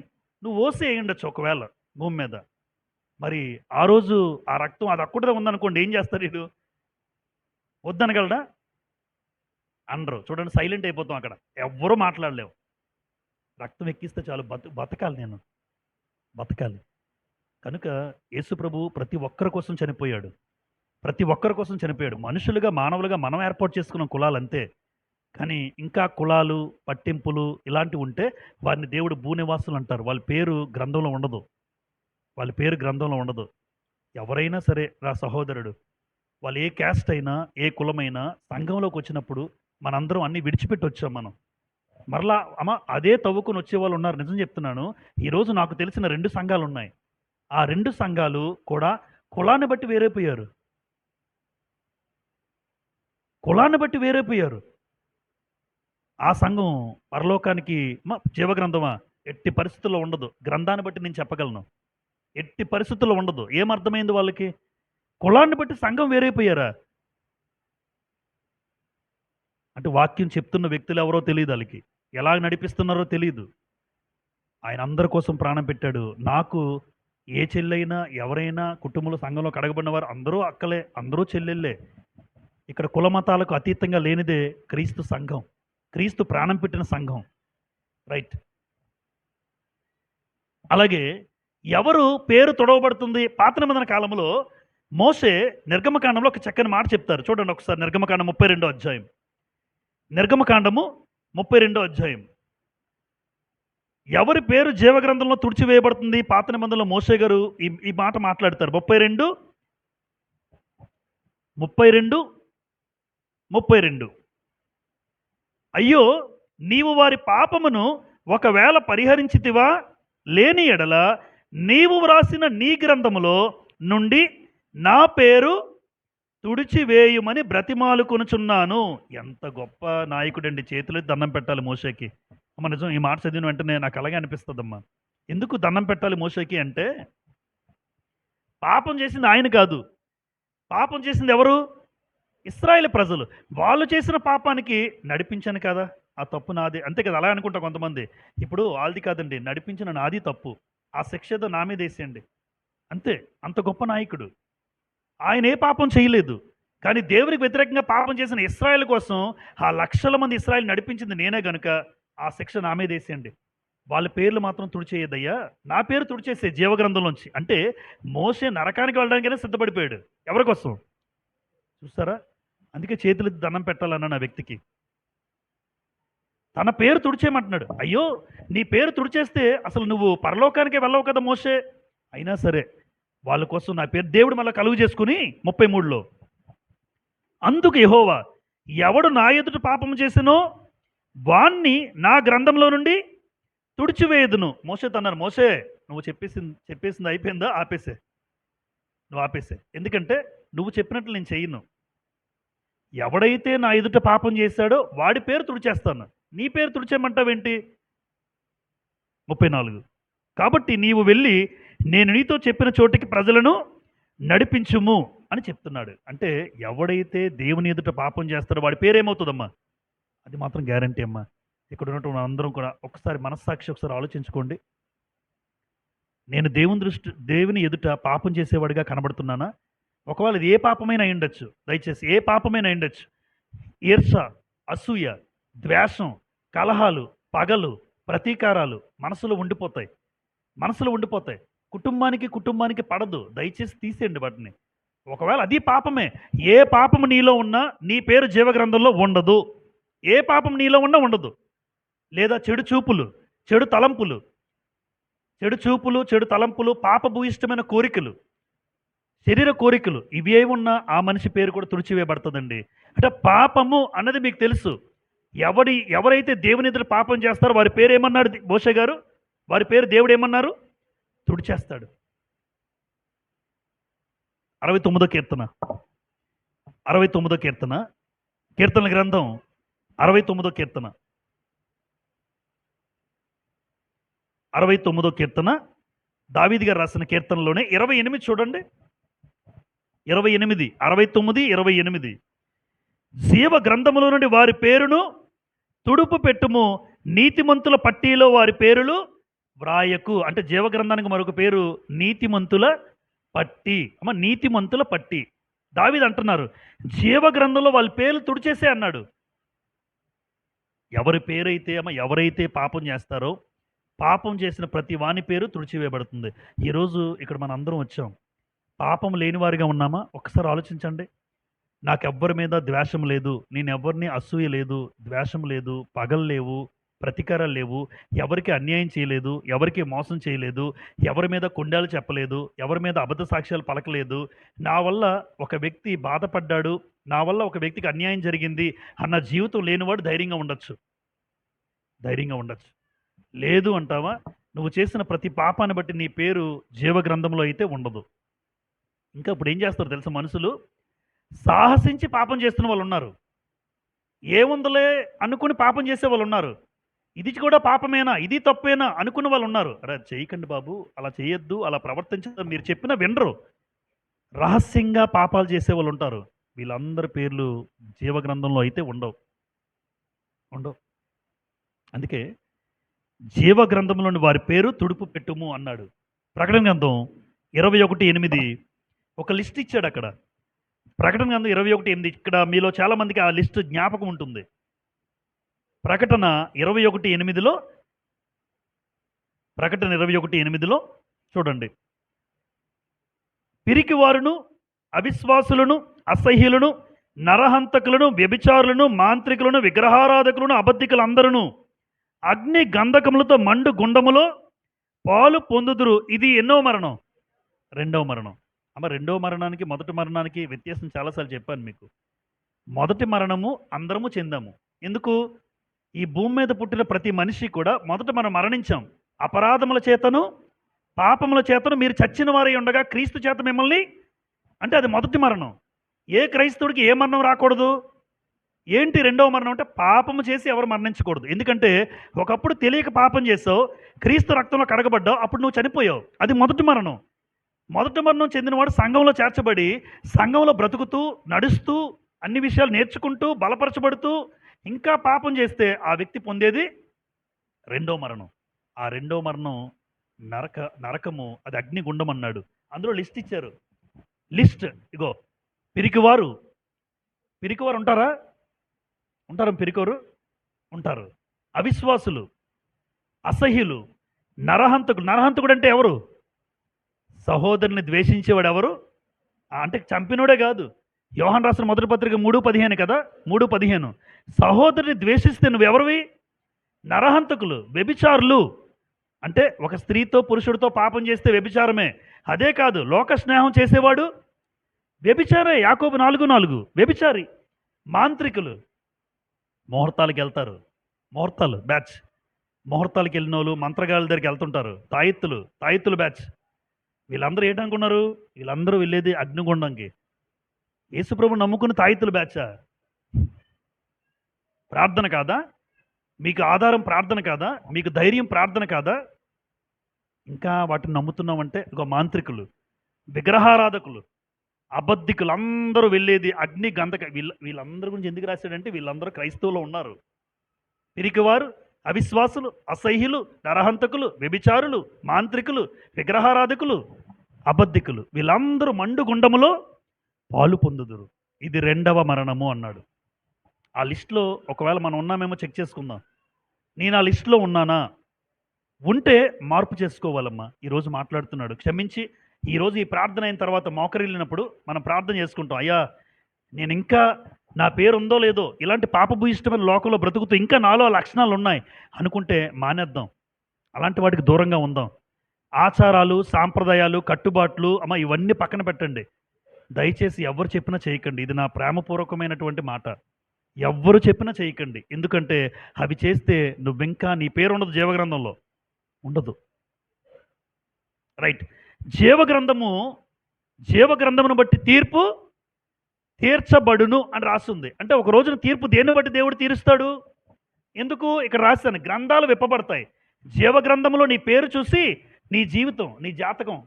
నువ్వు ఓసీ అయి ఉండొచ్చు ఒకవేళ భూమి మీద. మరి ఆ రోజు ఆ రక్తం అది అక్కడే ఉందనుకోండి, ఏం చేస్తారు? వీడు వద్దనగలడా? అనరు. చూడండి, సైలెంట్ అయిపోతాం. అక్కడ ఎవ్వరూ మాట్లాడలేవు. రక్తం ఎక్కిస్తే చాలు, బతకాలి. కనుక యేసుప్రభు ప్రతి ఒక్కరి కోసం చనిపోయాడు. మనుషులుగా, మానవులుగా మనం ఏర్పాటు చేసుకున్న కులాలు అంతే. కానీ ఇంకా కులాలు, పట్టింపులు ఇలాంటివి ఉంటే వారిని దేవుడు భూనివాసులు అంటారు. వాళ్ళ పేరు గ్రంథంలో ఉండదు. ఎవరైనా సరే రా సహోదరుడు, వాళ్ళు ఏ క్యాస్ట్ అయినా, ఏ కులమైనా సంఘంలోకి వచ్చినప్పుడు మనందరం అన్నీ విడిచిపెట్టి వచ్చాం. మనం మరలా అదే తవ్వుకొని వచ్చేవాళ్ళు ఉన్నారు. నిజం చెప్తున్నాను, ఈరోజు నాకు తెలిసిన 2 సంఘాలు ఉన్నాయి. ఆ 2 సంఘాలు కూడా కులాన్ని బట్టి వేరైపోయారు. ఆ సంఘం పరలోకానికి జీవగ్రంథమా ఎట్టి పరిస్థితుల్లో ఉండదు. గ్రంథాన్ని బట్టి నేను చెప్పగలను. ఎట్టి పరిస్థితుల్లో ఉండదు. ఏమర్థమైంది వాళ్ళకి? కులాన్ని బట్టి సంఘం వేరైపోయారా? అంటే వాక్యం చెప్తున్న వ్యక్తులు ఎవరో తెలియదు వాళ్ళకి. ఎలా నడిపిస్తున్నారో తెలీదు. ఆయన అందరి కోసం ప్రాణం పెట్టాడు. నాకు ఏ చెల్లైనా, ఎవరైనా కుటుంబంలో సంఘంలో కడగబడిన వారు అందరూ అక్కలే, అందరూ చెల్లెళ్ళే. ఇక్కడ కుల మతాలకు అతీతంగా లేనిదే క్రీస్తు సంఘం. క్రీస్తు ప్రాణం పెట్టిన సంఘం. రైట్. అలాగే ఎవరు పేరు తొడవబడుతుంది? పాత నిబంధన కాలంలో మోషే నిర్గమకాండంలో ఒక చక్కని మాట చెప్తారు. చూడండి ఒకసారి నిర్గమకాండం 32వ అధ్యాయం. నిర్గమకాండము 32వ అధ్యాయం. ఎవరి పేరు జీవగ్రంథంలో తుడిచివేయబడుతుంది? పాత నిబంధనలో మోషే గారు ఈ మాట మాట్లాడతారు. 32 అయ్యో, నీవు వారి పాపమును ఒకవేళ పరిహరించితివా, లేని ఎడల నీవు వ్రాసిన నీ గ్రంథములో నుండి నా పేరు తుడిచివేయుమని బ్రతిమాలుకొనుచున్నాను. ఎంత గొప్ప నాయకుడండి! చేతులు దండం పెట్టాలి మోషేకి. అమ్మ నిజం, ఈ మాట చదివిన వెంటనే నాకు అలాగే అనిపిస్తుందమ్మా. ఎందుకు దండం పెట్టాలి మోషేకి అంటే, పాపం చేసింది ఆయన కాదు. పాపం చేసింది ఎవరు? ఇశ్రాయేలు ప్రజలు. వాళ్ళు చేసిన పాపానికి నడిపించాను కదా, ఆ తప్పు నాది, అంతే కదా. అలా అనుకుంటా కొంతమంది. ఇప్పుడు వాళ్ళది కాదండి, నడిపించిన నాది తప్పు, ఆ శిక్ష ఏదో నా మీద వేసేయండి, అంతే. అంత గొప్ప నాయకుడు. ఆయన ఏ పాపం చేయలేదు, కానీ దేవునికి వ్యతిరేకంగా పాపం చేసిన ఇశ్రాయేలు కోసం ఆ లక్షల మంది ఇశ్రాయేలు నడిపించింది నేనే గనుక ఆ శిక్ష నా మీద వేసేయండి. వాళ్ళ పేర్లు మాత్రం తుడిచేయద్దయ్యా, నా పేరు తుడిచేసే జీవగ్రంథంలోంచి. అంటే మోషే నరకానికి వెళ్ళడానికైనా సిద్ధపడిపోయాడు. ఎవరి కోసం? చూస్తారా? అందుకే చేతులు దండం పెట్టాలన్న నా వ్యక్తికి. తన పేరు తుడిచేయమంటున్నాడు. అయ్యో, నీ పేరు తుడిచేస్తే అసలు నువ్వు పరలోకానికే వెళ్ళవు కదా మోషే. అయినా సరే వాళ్ళ కోసం నా పేరు దేవుడు మళ్ళీ కలుగు చేసుకుని 33లో, అందుకు యెహోవా, ఎవడు నా ఎదుట పాపం చేసినో వాణ్ణి నా గ్రంథంలో నుండి తుడిచివేయదును. మోషే అన్నారు, మోషే నువ్వు చెప్పేసింది అయిపోయిందా? ఆపేసే, నువ్వు ఆపేసే. ఎందుకంటే నువ్వు చెప్పినట్లు నేను చెయ్యను. ఎవడైతే నా ఎదుట పాపం చేశాడో వాడి పేరు తుడిచేస్తాను, నీ పేరు తుడిచేయమంటావేంటి? 34 కాబట్టి నీవు వెళ్ళి నేను నీతో చెప్పిన చోటికి ప్రజలను నడిపించుము అని చెప్తున్నాడు. అంటే ఎవడైతే దేవుని ఎదుట పాపం చేస్తాడో వాడి పేరేమవుతుందమ్మా? అది మాత్రం గ్యారంటీ అమ్మా. ఇక్కడ ఉన్నటువంటి అందరం కూడా ఒకసారి మనస్సాక్షి ఒకసారి ఆలోచించుకోండి. నేను దేవుని ఎదుట పాపం చేసేవాడిగా కనబడుతున్నానా? ఒకవేళ ఇది ఏ పాపమైనా అయ్యుండొచ్చు, దయచేసి ఏ పాపమైనా అయ్యుండొచ్చు. ఈర్ష, అసూయ, ద్వేషం, కలహాలు, పగలు, ప్రతీకారాలు మనసులో ఉండిపోతాయి. కుటుంబానికి పడదు. దయచేసి తీసేయండి వాటిని. ఒకవేళ అది పాపమే, ఏ పాపము నీలో ఉన్నా నీ పేరు జీవగ్రంథంలో ఉండదు. ఏ పాపం నీలో ఉన్నా ఉండదు. లేదా చెడు చూపులు, చెడు తలంపులు, పాపభూయిష్టమైన కోరికలు, శరీర కోరికలు, ఇవి ఏమున్నా ఆ మనిషి పేరు కూడా తుడిచివేయబడుతుందండి. అంటే పాపము అన్నది మీకు తెలుసు. ఎవరైతే దేవుని ఎదుట పాపం చేస్తారో వారి పేరు ఏమన్నాడు మోషే గారు? వారి పేరు దేవుడు ఏమన్నారు? తుడిచేస్తాడు. 69వ కీర్తన, కీర్తనల గ్రంథం 69వ కీర్తన, 69వ కీర్తన దావీదు గారు రాసిన కీర్తనలోనే 28 చూడండి. 69 జీవ గ్రంథములో నుండి వారి పేరును తుడుపు పెట్టుము, నీతిమంతుల పట్టీలో వారి పేరులు వ్రాయకు. అంటే జీవగ్రంథానికి మరొక పేరు నీతిమంతుల పట్టి. నీతిమంతుల పట్టి. దావీదు అంటున్నారు, జీవగ్రంథంలో వాళ్ళ పేర్లు తుడిచేసే అన్నాడు. ఎవరైతే పాపం చేస్తారో పాపం చేసిన ప్రతి వాని పేరు తుడిచివేయబడుతుంది. ఈరోజు ఇక్కడ మన అందరం వచ్చాం, పాపం లేని వారిగా ఉన్నామా? ఒకసారి ఆలోచించండి. నాకెవ్వరి మీద ద్వేషం లేదు, నేను ఎవరిని అసూయ లేదు, ద్వేషం లేదు, పగలు లేవు, ప్రతీకారాలు లేవు, ఎవరికి అన్యాయం చేయలేదు, ఎవరికి మోసం చేయలేదు, ఎవరి మీద కొండాలు చెప్పలేదు, ఎవరి మీద అబద్ధ సాక్ష్యాలు పలకలేదు. నా వల్ల ఒక వ్యక్తి బాధపడ్డాడు, నా వల్ల ఒక వ్యక్తికి అన్యాయం జరిగింది అన్న జీవితం లేనివాడు ధైర్యంగా ఉండొచ్చు. లేదు అంటావా? నువ్వు చేసిన ప్రతి పాపాన్ని బట్టి నీ పేరు జీవగ్రంథంలో అయితే ఉండదు. ఇంకా ఇప్పుడు ఏం చేస్తారు తెలుసా? మనుషులు సాహసించి పాపం చేస్తున్న వాళ్ళు ఉన్నారు. ఏముందలే అనుకుని పాపం చేసే వాళ్ళు ఉన్నారు. ఇది కూడా పాపమేనా, ఇది తప్పేనా అనుకున్న వాళ్ళు ఉన్నారు. అరే చేయకండి బాబు, అలా చేయొద్దు, అలా ప్రవర్తించదు మీరు చెప్పినా వినరు. రహస్యంగా పాపాలు చేసే వాళ్ళు ఉంటారు. వీళ్ళందరి పేర్లు జీవగ్రంథంలో అయితే ఉండవు. ఉండవు. అందుకే జీవగ్రంథంలోని వారి పేరు తుడుపు పెట్టుము అన్నాడు. ప్రకటన గ్రంథం 21:8 ఒక లిస్ట్ ఇచ్చాడు అక్కడ. ప్రకటన గ్రంథం 21:8. ఇక్కడ మీలో చాలా మందికి ఆ లిస్ట్ జ్ఞాపకం ఉంటుంది. ప్రకటన 21:8లో ప్రకటన 21:8లో చూడండి. పిరికివారును, అవిశ్వాసులను, అసహ్యులను, నరహంతకులను, వ్యభిచారులను, మాంత్రికులను, విగ్రహారాధకులను, అబద్ధికులందరూ అగ్ని గంధకములతో మండు గుండములో పాలు పొందుదురు. ఇది ఎన్నో మరణం? రెండవ మరణం. అమ్మ, రెండవ మరణానికి మొదటి మరణానికి వ్యత్యాసం చాలాసార్లు చెప్పాను మీకు. మొదటి మరణము అందరము చెందాము. ఎందుకు? ఈ భూమి మీద పుట్టిన ప్రతి మనిషి కూడా మొదట మనం మరణించాం. అపరాధముల చేతను, పాపముల చేతను మీరు చచ్చిన వారై ఉండగా క్రీస్తు చేత మిమ్మల్ని, అంటే అది మొదటి మరణం. ఏ క్రైస్తవుడికి ఏ మరణం రాకూడదు? ఏంటి రెండవ మరణం అంటే? పాపము చేసి ఎవరు మరణించకూడదు. ఎందుకంటే ఒకప్పుడు తెలియక పాపం చేసావు, క్రీస్తు రక్తంలో కడగబడ్డావు, అప్పుడు నువ్వు చనిపోయావు. అది మొదటి మరణం. మొదటి మరణం చెందినవాడు సంఘంలో చేర్చబడి సంఘంలో బ్రతుకుతూ, నడుస్తూ, అన్ని విషయాలు నేర్చుకుంటూ, బలపరచబడుతూ ఇంకా పాపం చేస్తే ఆ వ్యక్తి పొందేది రెండో మరణం. ఆ రెండో మరణం నరకము, అది అగ్నిగుండం అన్నాడు. అందులో లిస్ట్ ఇచ్చారు. లిస్ట్ ఇగో. పిరికివారు ఉంటారా? ఉంటారు. పిరికోరు ఉంటారు. అవిశ్వాసులు, అసహ్యులు, నరహంతకుడు అంటే ఎవరు? సహోదరుని ద్వేషించేవాడు ఎవరు? అంటే చంపినోడే కాదు. యోహాను రాసిన మొదటి పత్రిక 3:15 కదా, 3:15. సహోదరుని ద్వేషిస్తే నువ్వెవరివి? నరహంతకులు, వ్యభిచారులు. అంటే ఒక స్త్రీతో పురుషుడితో పాపం చేస్తే వ్యభిచారమే. అదే కాదు, లోక స్నేహం చేసేవాడు వ్యభిచారే. యాకోబు 4:4 వ్యభిచారి. మాంత్రికులు, ముహూర్తాలకు వెళ్తారు. ముహూర్తాలు బ్యాచ్. ముహూర్తాలకు వెళ్ళిన వాళ్ళు మంత్రగాళ్ళ దగ్గరికి వెళ్తుంటారు. తాయిత్తులు బ్యాచ్. వీళ్ళందరూ ఏంటనుకున్నారు? వీళ్ళందరూ వెళ్ళేది అగ్నిగుండంకి. యేసుప్రభు నమ్ముకుని తాయిత్తులు బ్యాచా? ప్రార్థన కాదా మీకు ఆధారం? ప్రార్థన కాదా మీకు ధైర్యం? ప్రార్థన కాదా? ఇంకా వాటిని నమ్ముతున్నామంటే ఇక మాంత్రికులు, విగ్రహారాధకులు, అబద్ధికులు అందరూ వెళ్ళేది అగ్ని గంధక. వీళ్ళందరి గురించి ఎందుకు రాశాడంటే వీళ్ళందరూ క్రైస్తవులు ఉన్నారు. పిరికివారు, అవిశ్వాసులు, అసహ్యులు, నరహంతకులు, వ్యభిచారులు, మాంత్రికులు, విగ్రహారాధకులు, అబద్ధికులు, వీళ్ళందరూ మండుగుండములో పాలు పొందుదురు. ఇది రెండవ మరణము అన్నాడు. ఆ లిస్టులో ఒకవేళ మనం ఉన్నామేమో చెక్ చేసుకుందాం. నేను ఆ లిస్టులో ఉన్నానా? ఉంటే మార్పు చేసుకోవాలమ్మా. ఈరోజు మాట్లాడుతున్నాడు. క్షమించి ఈరోజు ఈ ప్రార్థన అయిన తర్వాత మోకరిల్లినప్పుడు మనం ప్రార్థన చేసుకుంటాం. అయ్యా, నేను ఇంకా నా పేరు ఉందో లేదో ఇలాంటి పాపభూయిష్టమైన లోకంలో బ్రతుకుతూ ఇంకా నాలో లక్షణాలు ఉన్నాయి అనుకుంటే మానేద్దాం. అలాంటి వాటికి దూరంగా ఉందాం. ఆచారాలు, సాంప్రదాయాలు, కట్టుబాట్లు అమ్మ ఇవన్నీ పక్కన పెట్టండి. దయచేసి ఎవరు చెప్పినా చేయకండి. ఇది నా ప్రేమపూర్వకమైనటువంటి మాట. ఎవ్వరు చెప్పినా చేయకండి. ఎందుకంటే అవి చేస్తే నువ్వింకా నీ పేరు ఉండదు, జీవగ్రంథంలో ఉండదు. రైట్. జీవగ్రంథమును బట్టి తీర్పు తీర్చబడును అని రాస్తుంది. అంటే ఒక రోజున తీర్పు దేన్ని బట్టి దేవుడు తీరుస్తాడు? ఎందుకు ఇక్కడ రాస్తాను? గ్రంథాలు విప్పబడతాయి. జీవగ్రంథంలో నీ పేరు చూసి నీ జీవితం, నీ జాతకం.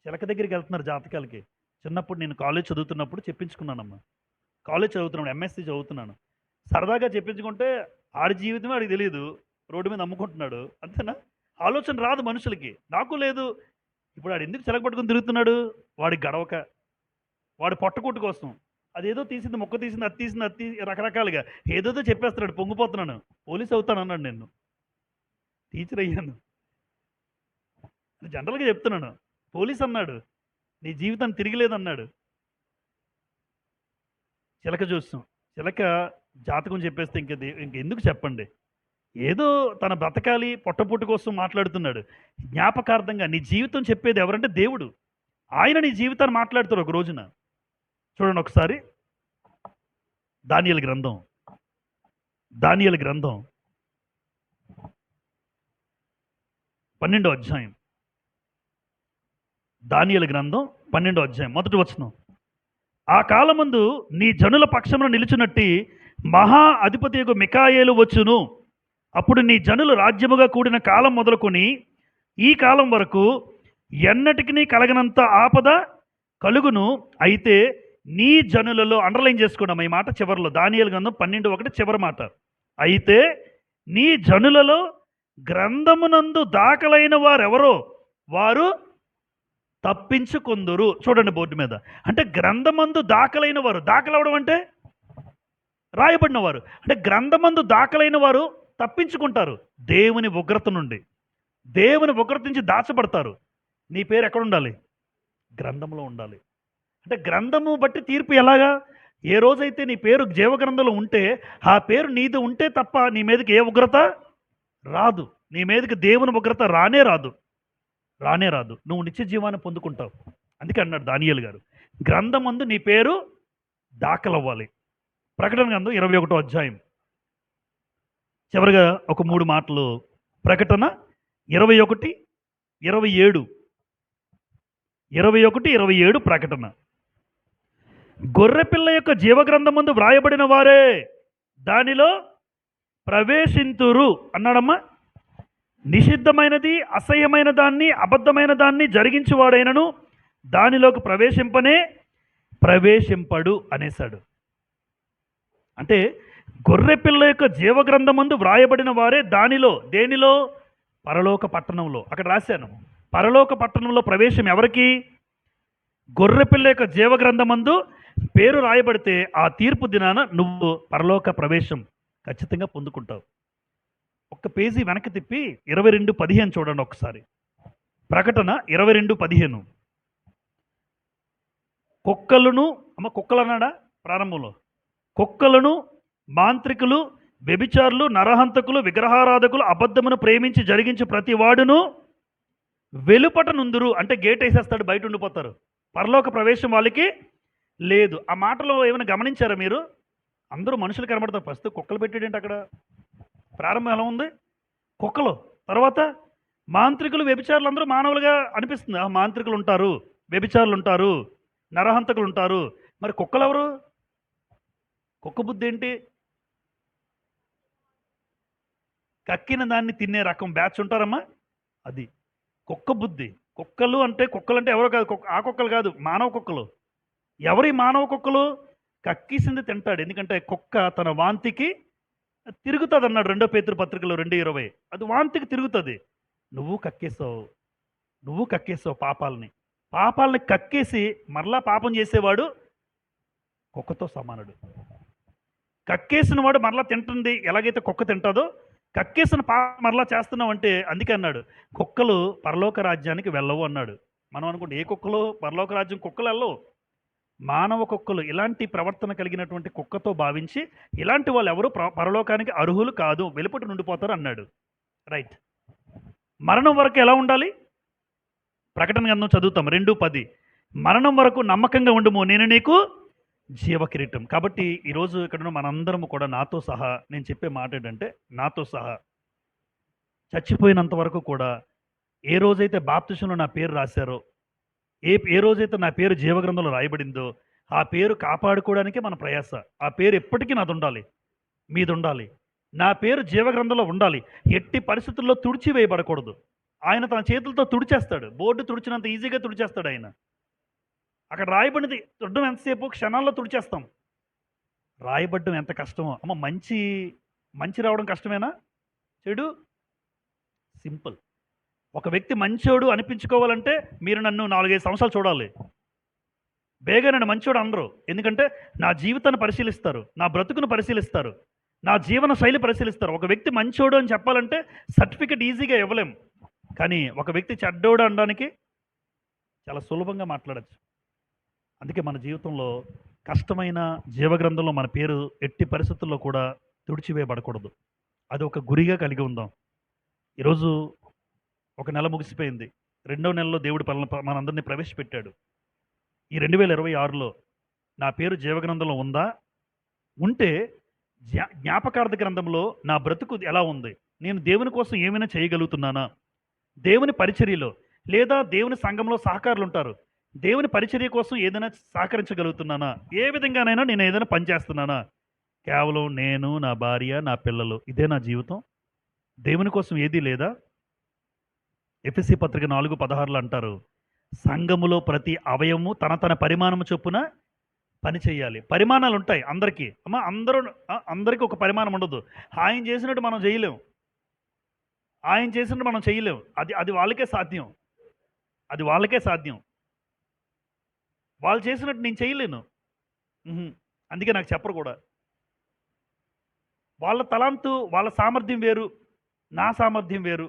చిలక దగ్గరికి వెళ్తున్నారు జాతకాలకి. చిన్నప్పుడు నేను కాలేజ్ చదువుతున్నప్పుడు చెప్పించుకున్నానమ్మా. కాలేజ్ చదువుతున్నాను, ఎంఎస్సీ చదువుతున్నాను. సరదాగా చెప్పించుకుంటే ఆడి జీవితమే ఆడికి తెలియదు, రోడ్డు మీద అమ్ముకుంటున్నాడు. అంతేనా? ఆలోచన రాదు మనుషులకి. నాకు లేదు. ఇప్పుడు వాడు ఎందుకు చిలక పట్టుకుని తిరుగుతున్నాడు? వాడి గడవక, వాడు పొట్టకొట్టు కోసం. అదేదో తీసింది, మొక్క తీసింది, అది తీసింది, అది రకరకాలుగా ఏదోదో చెప్పేస్తున్నాడు. పొంగిపోతున్నాను. పోలీస్ అవుతాను అన్నాడు. నేను టీచర్ అయ్యాను. జనరల్గా చెప్తున్నాను. పోలీస్ అన్నాడు, నీ జీవితాన్ని తిరిగిలేదన్నాడు. చిలక చూస్తాం. చిలక జాతకం చెప్పేస్తే ఇంకెందుకు చెప్పండి? ఏదో తన బ్రతకాలి, పొట్టపుట్టు కోసం మాట్లాడుతున్నాడు. జ్ఞాపకార్థంగా నీ జీవితం చెప్పేది ఎవరంటే దేవుడు. ఆయన నీ జీవితాన్ని మాట్లాడుతారు ఒక రోజున. చూడండి ఒకసారి. దానియేలు గ్రంథం 12వ అధ్యాయం. దానియేలు గ్రంథం 12వ అధ్యాయం 1వ వచనం. ఆ కాలమందు నీ జనుల పక్షమున నిలుచున్నట్టి మహా అధిపతియగు మికాయేలు వచ్చును. అప్పుడు నీ జనులు రాజ్యముగా కూడిన కాలం మొదలుకొని ఈ కాలం వరకు ఎన్నటికి కలగనంత ఆపద కలుగును. అయితే నీ జనులలో, అండర్లైన్ చేసుకున్నాం ఈ మాట చివరిలో, దానియేలు గ్రంథం 12:1 చివరి మాట. అయితే నీ జనులలో గ్రంథమునందు దాఖలైన వారెవరో వారు తప్పించుకొందురు. చూడండి బోర్డు మీద. అంటే గ్రంథమందు దాఖలైన వారు, దాఖలవడం అంటే రాయబడిన వారు, అంటే గ్రంథమందు దాఖలైన వారు తప్పించుకుంటారు దేవుని ఉగ్రత నుండి. దేవుని ఉగ్రత నుంచి దాచబడతారు. నీ పేరు ఎక్కడ ఉండాలి? గ్రంథంలో ఉండాలి. అంటే గ్రంథము బట్టి తీర్పు ఎలాగా? ఏ రోజైతే నీ పేరు జీవగ్రంథంలో ఉంటే, ఆ పేరు నీది ఉంటే తప్ప నీ మీదకి ఏ ఉగ్రత రాదు. నీ మీదకి దేవుని ఉగ్రత రానే రాదు. నువ్వు నిత్య జీవాన్ని పొందుకుంటావు. అందుకే అన్నాడు దానియేలు గారు, గ్రంథమందు నీ పేరు దాఖలవ్వాలి. ప్రకటన గ్రంథం 21వ అధ్యాయం చివరిగా ఒక 3 మాటలు. ప్రకటన 21, 27. 21, 27 ప్రకటన. గొర్రెపిల్ల యొక్క జీవగ్రంథమందు వ్రాయబడిన వారే దానిలో ప్రవేశింతురు అన్నాడమ్మా. నిషిద్ధమైనది, అసహ్యమైన దాన్ని, అబద్ధమైన దాన్ని జరిగించువాడైనను దానిలోకి ప్రవేశింపడు అనేశాడు. అంటే గొర్రెపిల్ల యొక్క జీవగ్రంథమందు వ్రాయబడిన వారే దానిలో, దేనిలో? పరలోక పట్టణంలో. అక్కడ రాశాను, పరలోక పట్టణంలో ప్రవేశం ఎవరికి? గొర్రెపిల్ల యొక్క జీవగ్రంథమందు పేరు రాయబడితే ఆ తీర్పు దినాన నువ్వు పరలోక ప్రవేశం ఖచ్చితంగా పొందుకుంటావు. ఒక్క పేజీ వెనక్కి తిప్పి 22:15 చూడండి ఒకసారి. ప్రకటన 22:15. కుక్కలను, కుక్కలు అన్నాడా ప్రారంభంలో? కుక్కలను, మాంత్రికులు, వ్యభిచారులు, నరహంతకులు, విగ్రహారాధకులు, అబద్ధమును ప్రేమించి జరిగించి ప్రతి వాడును వెలుపట నుందురు. అంటే గేట్ వేసేస్తాడు, బయట ఉండిపోతారు. పరలోక ప్రవేశం వాళ్ళకి లేదు. ఆ మాటలో ఏమైనా గమనించారా మీరు? అందరూ మనుషులు కనబడతారు. ఫస్ట్ కుక్కలు పెట్టాడేంటి అక్కడ? ప్రారంభం ఎలా ఉంది? కుక్కలు. తర్వాత మాంత్రికులు, వ్యభిచారులు అందరూ మానవులుగా అనిపిస్తుంది. మాంత్రికులు ఉంటారు, వ్యభిచారులు ఉంటారు, నరహంతకులు ఉంటారు. మరి కుక్కలు ఎవరు? కుక్క బుద్ధి ఏంటి? కక్కిన దాన్ని తినే రకం బ్యాచ్ ఉంటారమ్మా. అది కుక్క బుద్ధి. కుక్కలు అంటే ఎవరో కాదు, ఆ కుక్కలు కాదు, మానవ కుక్కలు. ఎవరి మానవ కుక్కలు? కక్కిసింది తింటాడు. ఎందుకంటే కుక్క తన వాంతికి తిరుగుతుంది అన్నాడు 2 పేతురు పత్రికలో 2:20. అది వాంతికి తిరుగుతుంది. నువ్వు కక్కేసావు పాపాలని కక్కేసి మరలా పాపం చేసేవాడు కుక్కతో సమానుడు. కక్కేసిన వాడు మరలా తింటుంది ఎలాగైతే కుక్క తింటుందో, కక్కేసిన పాపం మరలా చేస్తున్నావు అంటే. అందుకే అన్నాడు కుక్కలు పరలోక రాజ్యానికి వెళ్ళవు అన్నాడు. మనం అనుకుంటే ఏ కుక్కలు పరలోక రాజ్యం? కుక్కలు వెళ్ళవు. మానవ కుక్కలు ఇలాంటి ప్రవర్తన కలిగినటువంటి కుక్కతో భావించి ఇలాంటి వాళ్ళు ఎవరు పరలోకానికి అర్హులు కాదు, వెలుపటి నుండిపోతారు అన్నాడు. రైట్. మరణం వరకు ఎలా ఉండాలి? ప్రకటన గ్రంథం చదువుతాం 2:10. మరణం వరకు నమ్మకంగా ఉండుము, నేను నీకు జీవకిరీటం. కాబట్టి ఈరోజు ఇక్కడ మనందరము కూడా నాతో సహా నేను చెప్పే మాట ఏంటంటే, నాతో సహా చచ్చిపోయినంత వరకు కూడా ఏ రోజైతే బాప్తిసంలో నా పేరు రాశారో, ఏ రోజైతే నా పేరు జీవగ్రంథంలో రాయబడిందో, ఆ పేరు కాపాడుకోవడానికే మన ప్రయాస. ఆ పేరు ఎప్పటికీ నాది ఉండాలి, మీది ఉండాలి. నా పేరు జీవగ్రంథంలో ఉండాలి. ఎట్టి పరిస్థితుల్లో తుడిచివేయబడకూడదు. ఆయన తన చేతులతో తుడిచేస్తాడు. బోర్డు తుడిచినంత ఈజీగా తుడిచేస్తాడు ఆయన. అక్కడ రాయబడినది తుడడం ఎంతసేపు? క్షణాల్లో తుడిచేస్తాం. రాయబడ్డం ఎంత కష్టమో అమ్మ. మంచి రావడం కష్టమేనా? చెడు సింపుల్. ఒక వ్యక్తి మంచోడు అనిపించుకోవాలంటే మీరు నన్ను 4-5 సంవత్సరాలు చూడాలి. బేగా నన్ను మంచోడు అనరు. ఎందుకంటే నా జీవితాన్ని పరిశీలిస్తారు, నా బ్రతుకును పరిశీలిస్తారు, నా జీవన శైలి పరిశీలిస్తారు. ఒక వ్యక్తి మంచోడు అని చెప్పాలంటే సర్టిఫికెట్ ఈజీగా ఇవ్వలేం. కానీ ఒక వ్యక్తి చెడ్డోడు అనడానికి చాలా సులభంగా మాట్లాడచ్చు. అందుకే మన జీవితంలో కష్టమైన జీవగ్రంథంలో మన పేరు ఎట్టి పరిస్థితుల్లో కూడా తుడిచివేయబడకూడదు. అది ఒక గురిగా కలిగి ఉందాం. ఈరోజు ఒక నెల ముగిసిపోయింది. 2వ నెలలో దేవుడు మనందరినీ ప్రవేశపెట్టాడు. ఈ 2026లో నా పేరు జీవగ్రంథంలో ఉందా? ఉంటే జ్ఞాపకార్థ గ్రంథంలో నా బ్రతుకు ఎలా ఉంది? నేను దేవుని కోసం ఏమైనా చేయగలుగుతున్నానా? దేవుని పరిచర్యలో లేదా దేవుని సంఘంలో సహకారులు ఉంటారు, దేవుని పరిచర్య కోసం ఏదైనా సహకరించగలుగుతున్నానా? ఏ విధంగానైనా నేను ఏదైనా పని చేస్తున్నానా? కేవలం నేను, నా భార్య, నా పిల్లలు, ఇదే నా జీవితం. దేవుని కోసం ఏదీ లేదా? ఎఫెసీ పత్రిక 4:16 అంటారు, సంఘములో ప్రతి అవయవము తన తన పరిమాణము చొప్పున పని చేయాలి. పరిమాణాలు ఉంటాయి అందరికీ. అమ్మ అందరికీ ఒక పరిమాణం ఉండదు. ఆయన చేసినట్టు మనం చేయలేం. ఆయన చేసినట్టు మనం చేయలేం. అది వాళ్ళకే సాధ్యం. అది వాళ్ళకే సాధ్యం. వాళ్ళు చేసినట్టు నేను చేయలేను. అందుకే నాకు చెప్పరు కూడా. వాళ్ళ తలాంతు, వాళ్ళ సామర్థ్యం వేరు, నా సామర్థ్యం వేరు.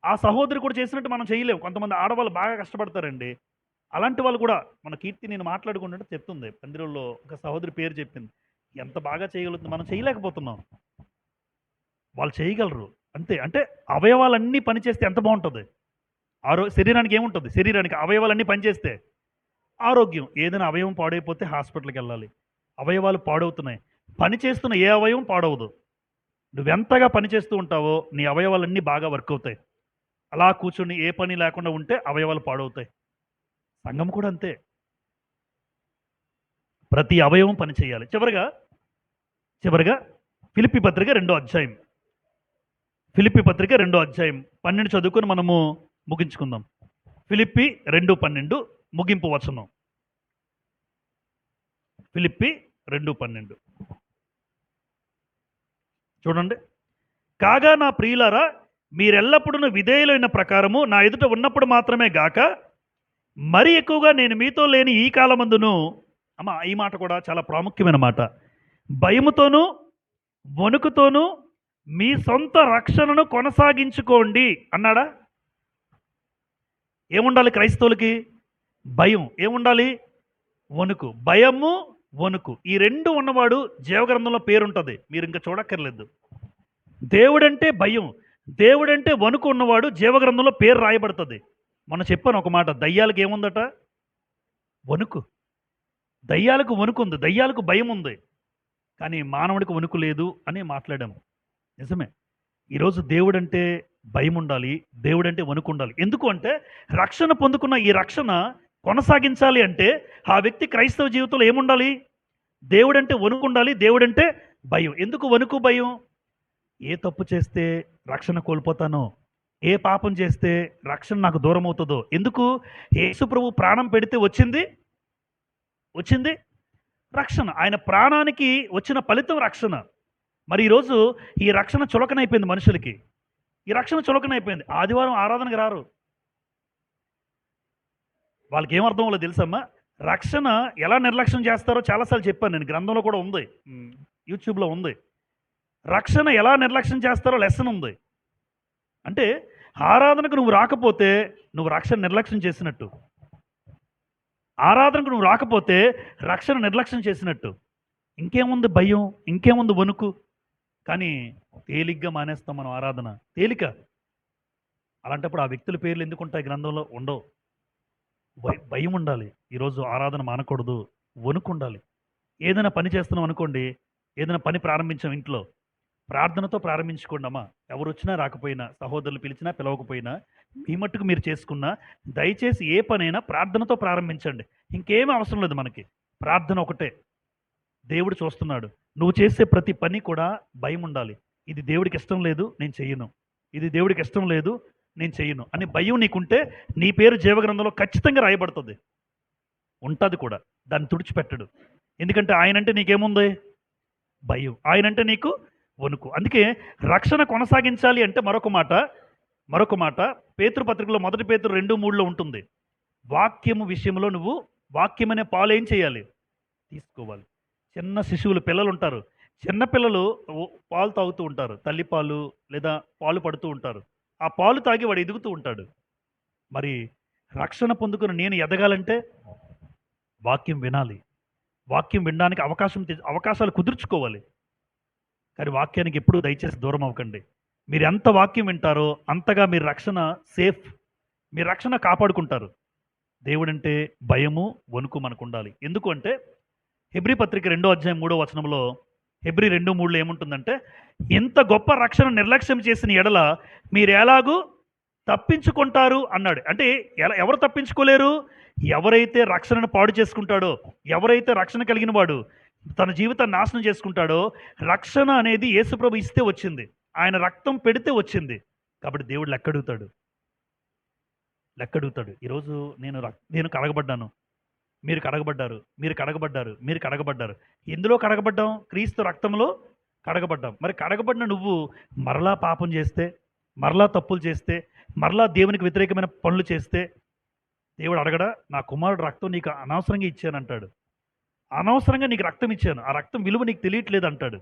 ఆ సహోదరి కూడా చేసినట్టు మనం చేయలేం. కొంతమంది ఆడవాళ్ళు బాగా కష్టపడతారండి. అలాంటి వాళ్ళు కూడా, మన కీర్తి నేను మాట్లాడుకుంటుంటే చెప్తుంది, పందిరుల్లో ఒక సహోదరి పేరు చెప్పింది, ఎంత బాగా చేయగలుగుతుంది, మనం చేయలేకపోతున్నాం. వాళ్ళు చేయగలరు అంతే. అంటే అవయవాలన్నీ పనిచేస్తే ఎంత బాగుంటుంది. శరీరానికి ఏముంటుంది? శరీరానికి అవయవాలన్నీ పనిచేస్తే ఆరోగ్యం. ఏదైనా అవయవం పాడైపోతే హాస్పిటల్కి వెళ్ళాలి. అవయవాలు పాడవుతున్నాయి. పని చేస్తున్న ఏ అవయవం పాడవదు. నువ్వెంతగా పని చేస్తూ ఉంటావో నీ అవయవాలన్నీ బాగా వర్క్ అవుతాయి. అలా కూర్చొని ఏ పని లేకుండా ఉంటే అవయవాలు పాడవుతాయి. సంఘం కూడా అంతే. ప్రతి అవయవం పని చేయాలి. చివరిగా ఫిలిప్పీ పత్రిక 2వ అధ్యాయం. ఫిలిప్పీ పత్రిక 2వ అధ్యాయం 12 చదువుకొని మనము ముగించుకుందాం. ఫిలిప్పీ 2:12 ముగింపు వచనం. ఫిలిప్పీ 2:12 చూడండి. కాగా నా ప్రియులారా, మీరెల్లప్పుడూ విధేయులైన ప్రకారము నా ఎదుట ఉన్నప్పుడు మాత్రమే గాక, మరి ఎక్కువగా నేను మీతో లేని ఈ కాలమందును, ఈ మాట కూడా చాలా ప్రాముఖ్యమైన మాట, భయముతోనూ వణుకుతోనూ మీ సొంత రక్షణను కొనసాగించుకోండి అన్నాడా? ఏముండాలి క్రైస్తవులకి? భయం. ఏముండాలి? వణుకు. భయము, వణుకు, ఈ రెండు ఉన్నవాడు జీవగ్రంథంలో పేరుంటుంది. మీరు ఇంకా చూడక్కర్లేదు. దేవుడంటే భయం, దేవుడంటే వణుకు ఉన్నవాడు జీవగ్రంథంలో పేరు రాయబడుతుంది. మొన్న చెప్పాను ఒక మాట, దయ్యాలకు ఏముందట? వణుకు. దయ్యాలకు వణుకు ఉంది, దయ్యాలకు భయం ఉంది, కానీ మానవుడికి వణుకు లేదు అని మాట్లాడాము. నిజమే. ఈరోజు దేవుడంటే భయం ఉండాలి, దేవుడంటే వణుకు ఉండాలి. ఎందుకు అంటే రక్షణ పొందుకున్న ఈ రక్షణ కొనసాగించాలి అంటే ఆ వ్యక్తి క్రైస్తవ జీవితంలో ఏముండాలి? దేవుడంటే వణుకు ఉండాలి, దేవుడంటే భయం. ఎందుకు వణుకు, భయం? ఏ తప్పు చేస్తే రక్షణ కోల్పోతానో, ఏ పాపం చేస్తే రక్షణ నాకు దూరం అవుతుందో. ఎందుకు? యేసు ప్రభు ప్రాణం పెడితే వచ్చింది రక్షణ. ఆయన ప్రాణానికి వచ్చిన ఫలితం రక్షణ. మరి ఈరోజు ఈ రక్షణ చులకనైపోయింది మనుషులకి. ఈ రక్షణ చులకనైపోయింది. ఆదివారం ఆరాధనకు రారు. వాళ్ళకి ఏమర్థం అవ్వలేదు తెలుసమ్మా? రక్షణ ఎలా నిర్లక్ష్యం చేస్తారో చాలాసార్లు చెప్పాను నేను, గ్రంథంలో కూడా ఉంది, యూట్యూబ్లో ఉంది. రక్షణ ఎలా నిర్లక్ష్యం చేస్తారో లెసన్ ఉంది. అంటే ఆరాధనకు నువ్వు రాకపోతే నువ్వు రక్షణ నిర్లక్ష్యం చేసినట్టు. ఆరాధనకు నువ్వు రాకపోతే రక్షణ నిర్లక్ష్యం చేసినట్టు. ఇంకేముంది భయం, ఇంకేముంది వణుకు. కానీ తేలిగ్గా మానేస్తాం మనం ఆరాధన, తేలిక. అలాంటప్పుడు ఆ వ్యక్తుల పేర్లు ఎందుకు ఉంటాయి? గ్రంథంలో ఉండవు. భయం ఉండాలి. ఈరోజు ఆరాధన మానకూడదు, వణుకు ఉండాలి. ఏదైనా పని చేస్తున్నాం అనుకోండి, ఏదైనా పని ప్రారంభించాం ఇంట్లో, ప్రార్థనతో ప్రారంభించుకోండి అమ్మా. ఎవరు వచ్చినా రాకపోయినా, సహోదరులు పిలిచినా పిలవకపోయినా, మీ మట్టుకు మీరు చేసుకున్నా, దయచేసి ఏ పనైనా ప్రార్థనతో ప్రారంభించండి. ఇంకేమీ అవసరం లేదు మనకి, ప్రార్థన ఒకటే. దేవుడు చూస్తున్నాడు. నువ్వు చేసే ప్రతి పని కూడా భయం ఉండాలి. ఇది దేవుడికి ఇష్టం లేదు, నేను చెయ్యను. ఇది దేవుడికి ఇష్టం లేదు, నేను చెయ్యను అని భయం నీకుంటే నీ పేరు జీవగ్రంథంలో ఖచ్చితంగా రాయబడుతుంది. ఉంటుంది కూడా, దాన్ని తుడిచిపెట్టడు. ఎందుకంటే ఆయనంటే నీకేముంది? భయం. ఆయనంటే నీకు వణుకు. అందుకే రక్షణ కొనసాగించాలి అంటే మరొక మాట పేతురు పత్రికలో 1 పేతురు 2:3 ఉంటుంది. వాక్యము విషయంలో నువ్వు వాక్యం అనే పాలు ఏం చేయాలి? తీసుకోవాలి. చిన్న శిశువులు, పిల్లలు ఉంటారు, చిన్న పిల్లలు పాలు తాగుతూ ఉంటారు, తల్లిపాలు లేదా పాలు పడుతూ ఉంటారు. ఆ పాలు తాగి వాడు ఎదుగుతూ ఉంటాడు. మరి రక్షణ పొందుకుని నేను ఎదగాలంటే వాక్యం వినాలి. వాక్యం వినడానికి అవకాశాలు కుదుర్చుకోవాలి. కానీ వాక్యానికి ఎప్పుడూ దయచేసి దూరం అవ్వకండి. మీరు ఎంత వాక్యం వింటారో అంతగా మీరు రక్షణ సేఫ్, మీరు రక్షణ కాపాడుకుంటారు. దేవుడంటే భయము, వణుకు మనకు ఉండాలి. ఎందుకు అంటే హెబ్రీ పత్రిక 2వ అధ్యాయం 3వ వచనంలో, హెబ్రీ 2:3 ఏముంటుందంటే, ఇంత గొప్ప రక్షణ నిర్లక్ష్యం చేసిన ఎడల మీరు ఎలాగూ తప్పించుకుంటారు అన్నాడు. అంటే ఎవరు తప్పించుకోలేరు? ఎవరైతే రక్షణను పాడు చేసుకుంటాడో, ఎవరైతే రక్షణ కలిగిన వాడు తన జీవితాన్ని నాశనం చేసుకుంటాడో, రక్షణ అనేది యేసుప్రభు ఇస్తే వచ్చింది. ఆయన రక్తం పెడితే వచ్చింది. కాబట్టి దేవుడు లెక్కడుగుతాడు. లెక్కడుగుతాడు. ఈరోజు నేను కడగబడ్డాను. మీరు కడగబడ్డారు. మీరు కడగబడ్డారు. మీరు కడగబడ్డారు. ఎందులో కడగబడ్డాం? క్రీస్తు రక్తంలో కడగబడ్డాం. మరి కడగబడిన నువ్వు మరలా పాపం చేస్తే, మరలా తప్పులు చేస్తే, మరలా దేవునికి వ్యతిరేకమైన పనులు చేస్తే దేవుడు అడగడా? నా కుమారుడు రక్తం నీకు అనవసరంగా ఇచ్చానంటాడు. అనవసరంగా నీకు రక్తం ఇచ్చాను. ఆ రక్తం విలువ నీకు తెలియట్లేదు అంటాడు.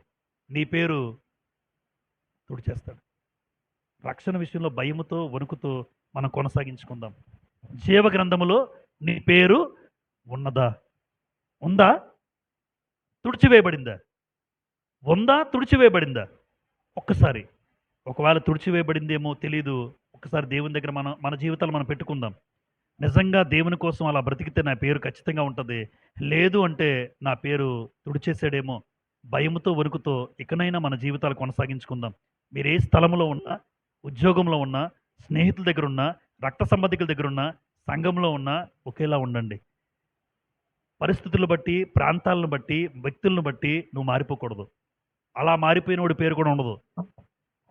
నీ పేరు తుడిచేస్తాడు. రక్షణ విషయంలో భయముతో, వణుకుతో మనం కొనసాగించుకుందాం. జీవ గ్రంథములో నీ పేరు ఉన్నదా? ఉందా? తుడిచివేయబడిందా? ఉందా? తుడిచివేయబడిందా? ఒక్కసారి ఒకవేళ తుడిచివేయబడిందేమో తెలీదు. ఒక్కసారి దేవుని దగ్గర మన జీవితాలు మనం పెట్టుకుందాం. నిజంగా దేవుని కోసం అలా బ్రతికితే నా పేరు ఖచ్చితంగా ఉంటుంది. లేదు అంటే నా పేరు తుడిచేసాడేమో. భయముతో, వణుకుతో ఇకనైనా మన జీవితాలు కొనసాగించుకుందాం. మీరు ఏ స్థలంలో ఉన్నా, ఉద్యోగంలో ఉన్నా, స్నేహితుల దగ్గర ఉన్నా, రక్త సంబంధికుల దగ్గర ఉన్నా, సంఘంలో ఉన్నా ఒకేలా ఉండండి. పరిస్థితులను బట్టి, ప్రాంతాలను బట్టి, వ్యక్తులను బట్టి నువ్వు మారిపోకూడదు. అలా మారిపోయిన వాడి పేరు కూడా ఉండదు.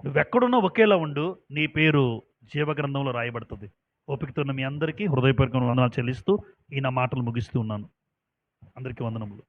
నువ్వెక్కడున్నా ఒకేలా ఉండు. నీ పేరు జీవగ్రంథంలో రాయబడుతుంది. ఓపికతో ఉన్న మీ అందరికీ హృదయపూర్వక వందనాలు చెల్లిస్తూ ఈ నా మాటలు ముగిస్తూ ఉన్నాను. అందరికీ వందనములు.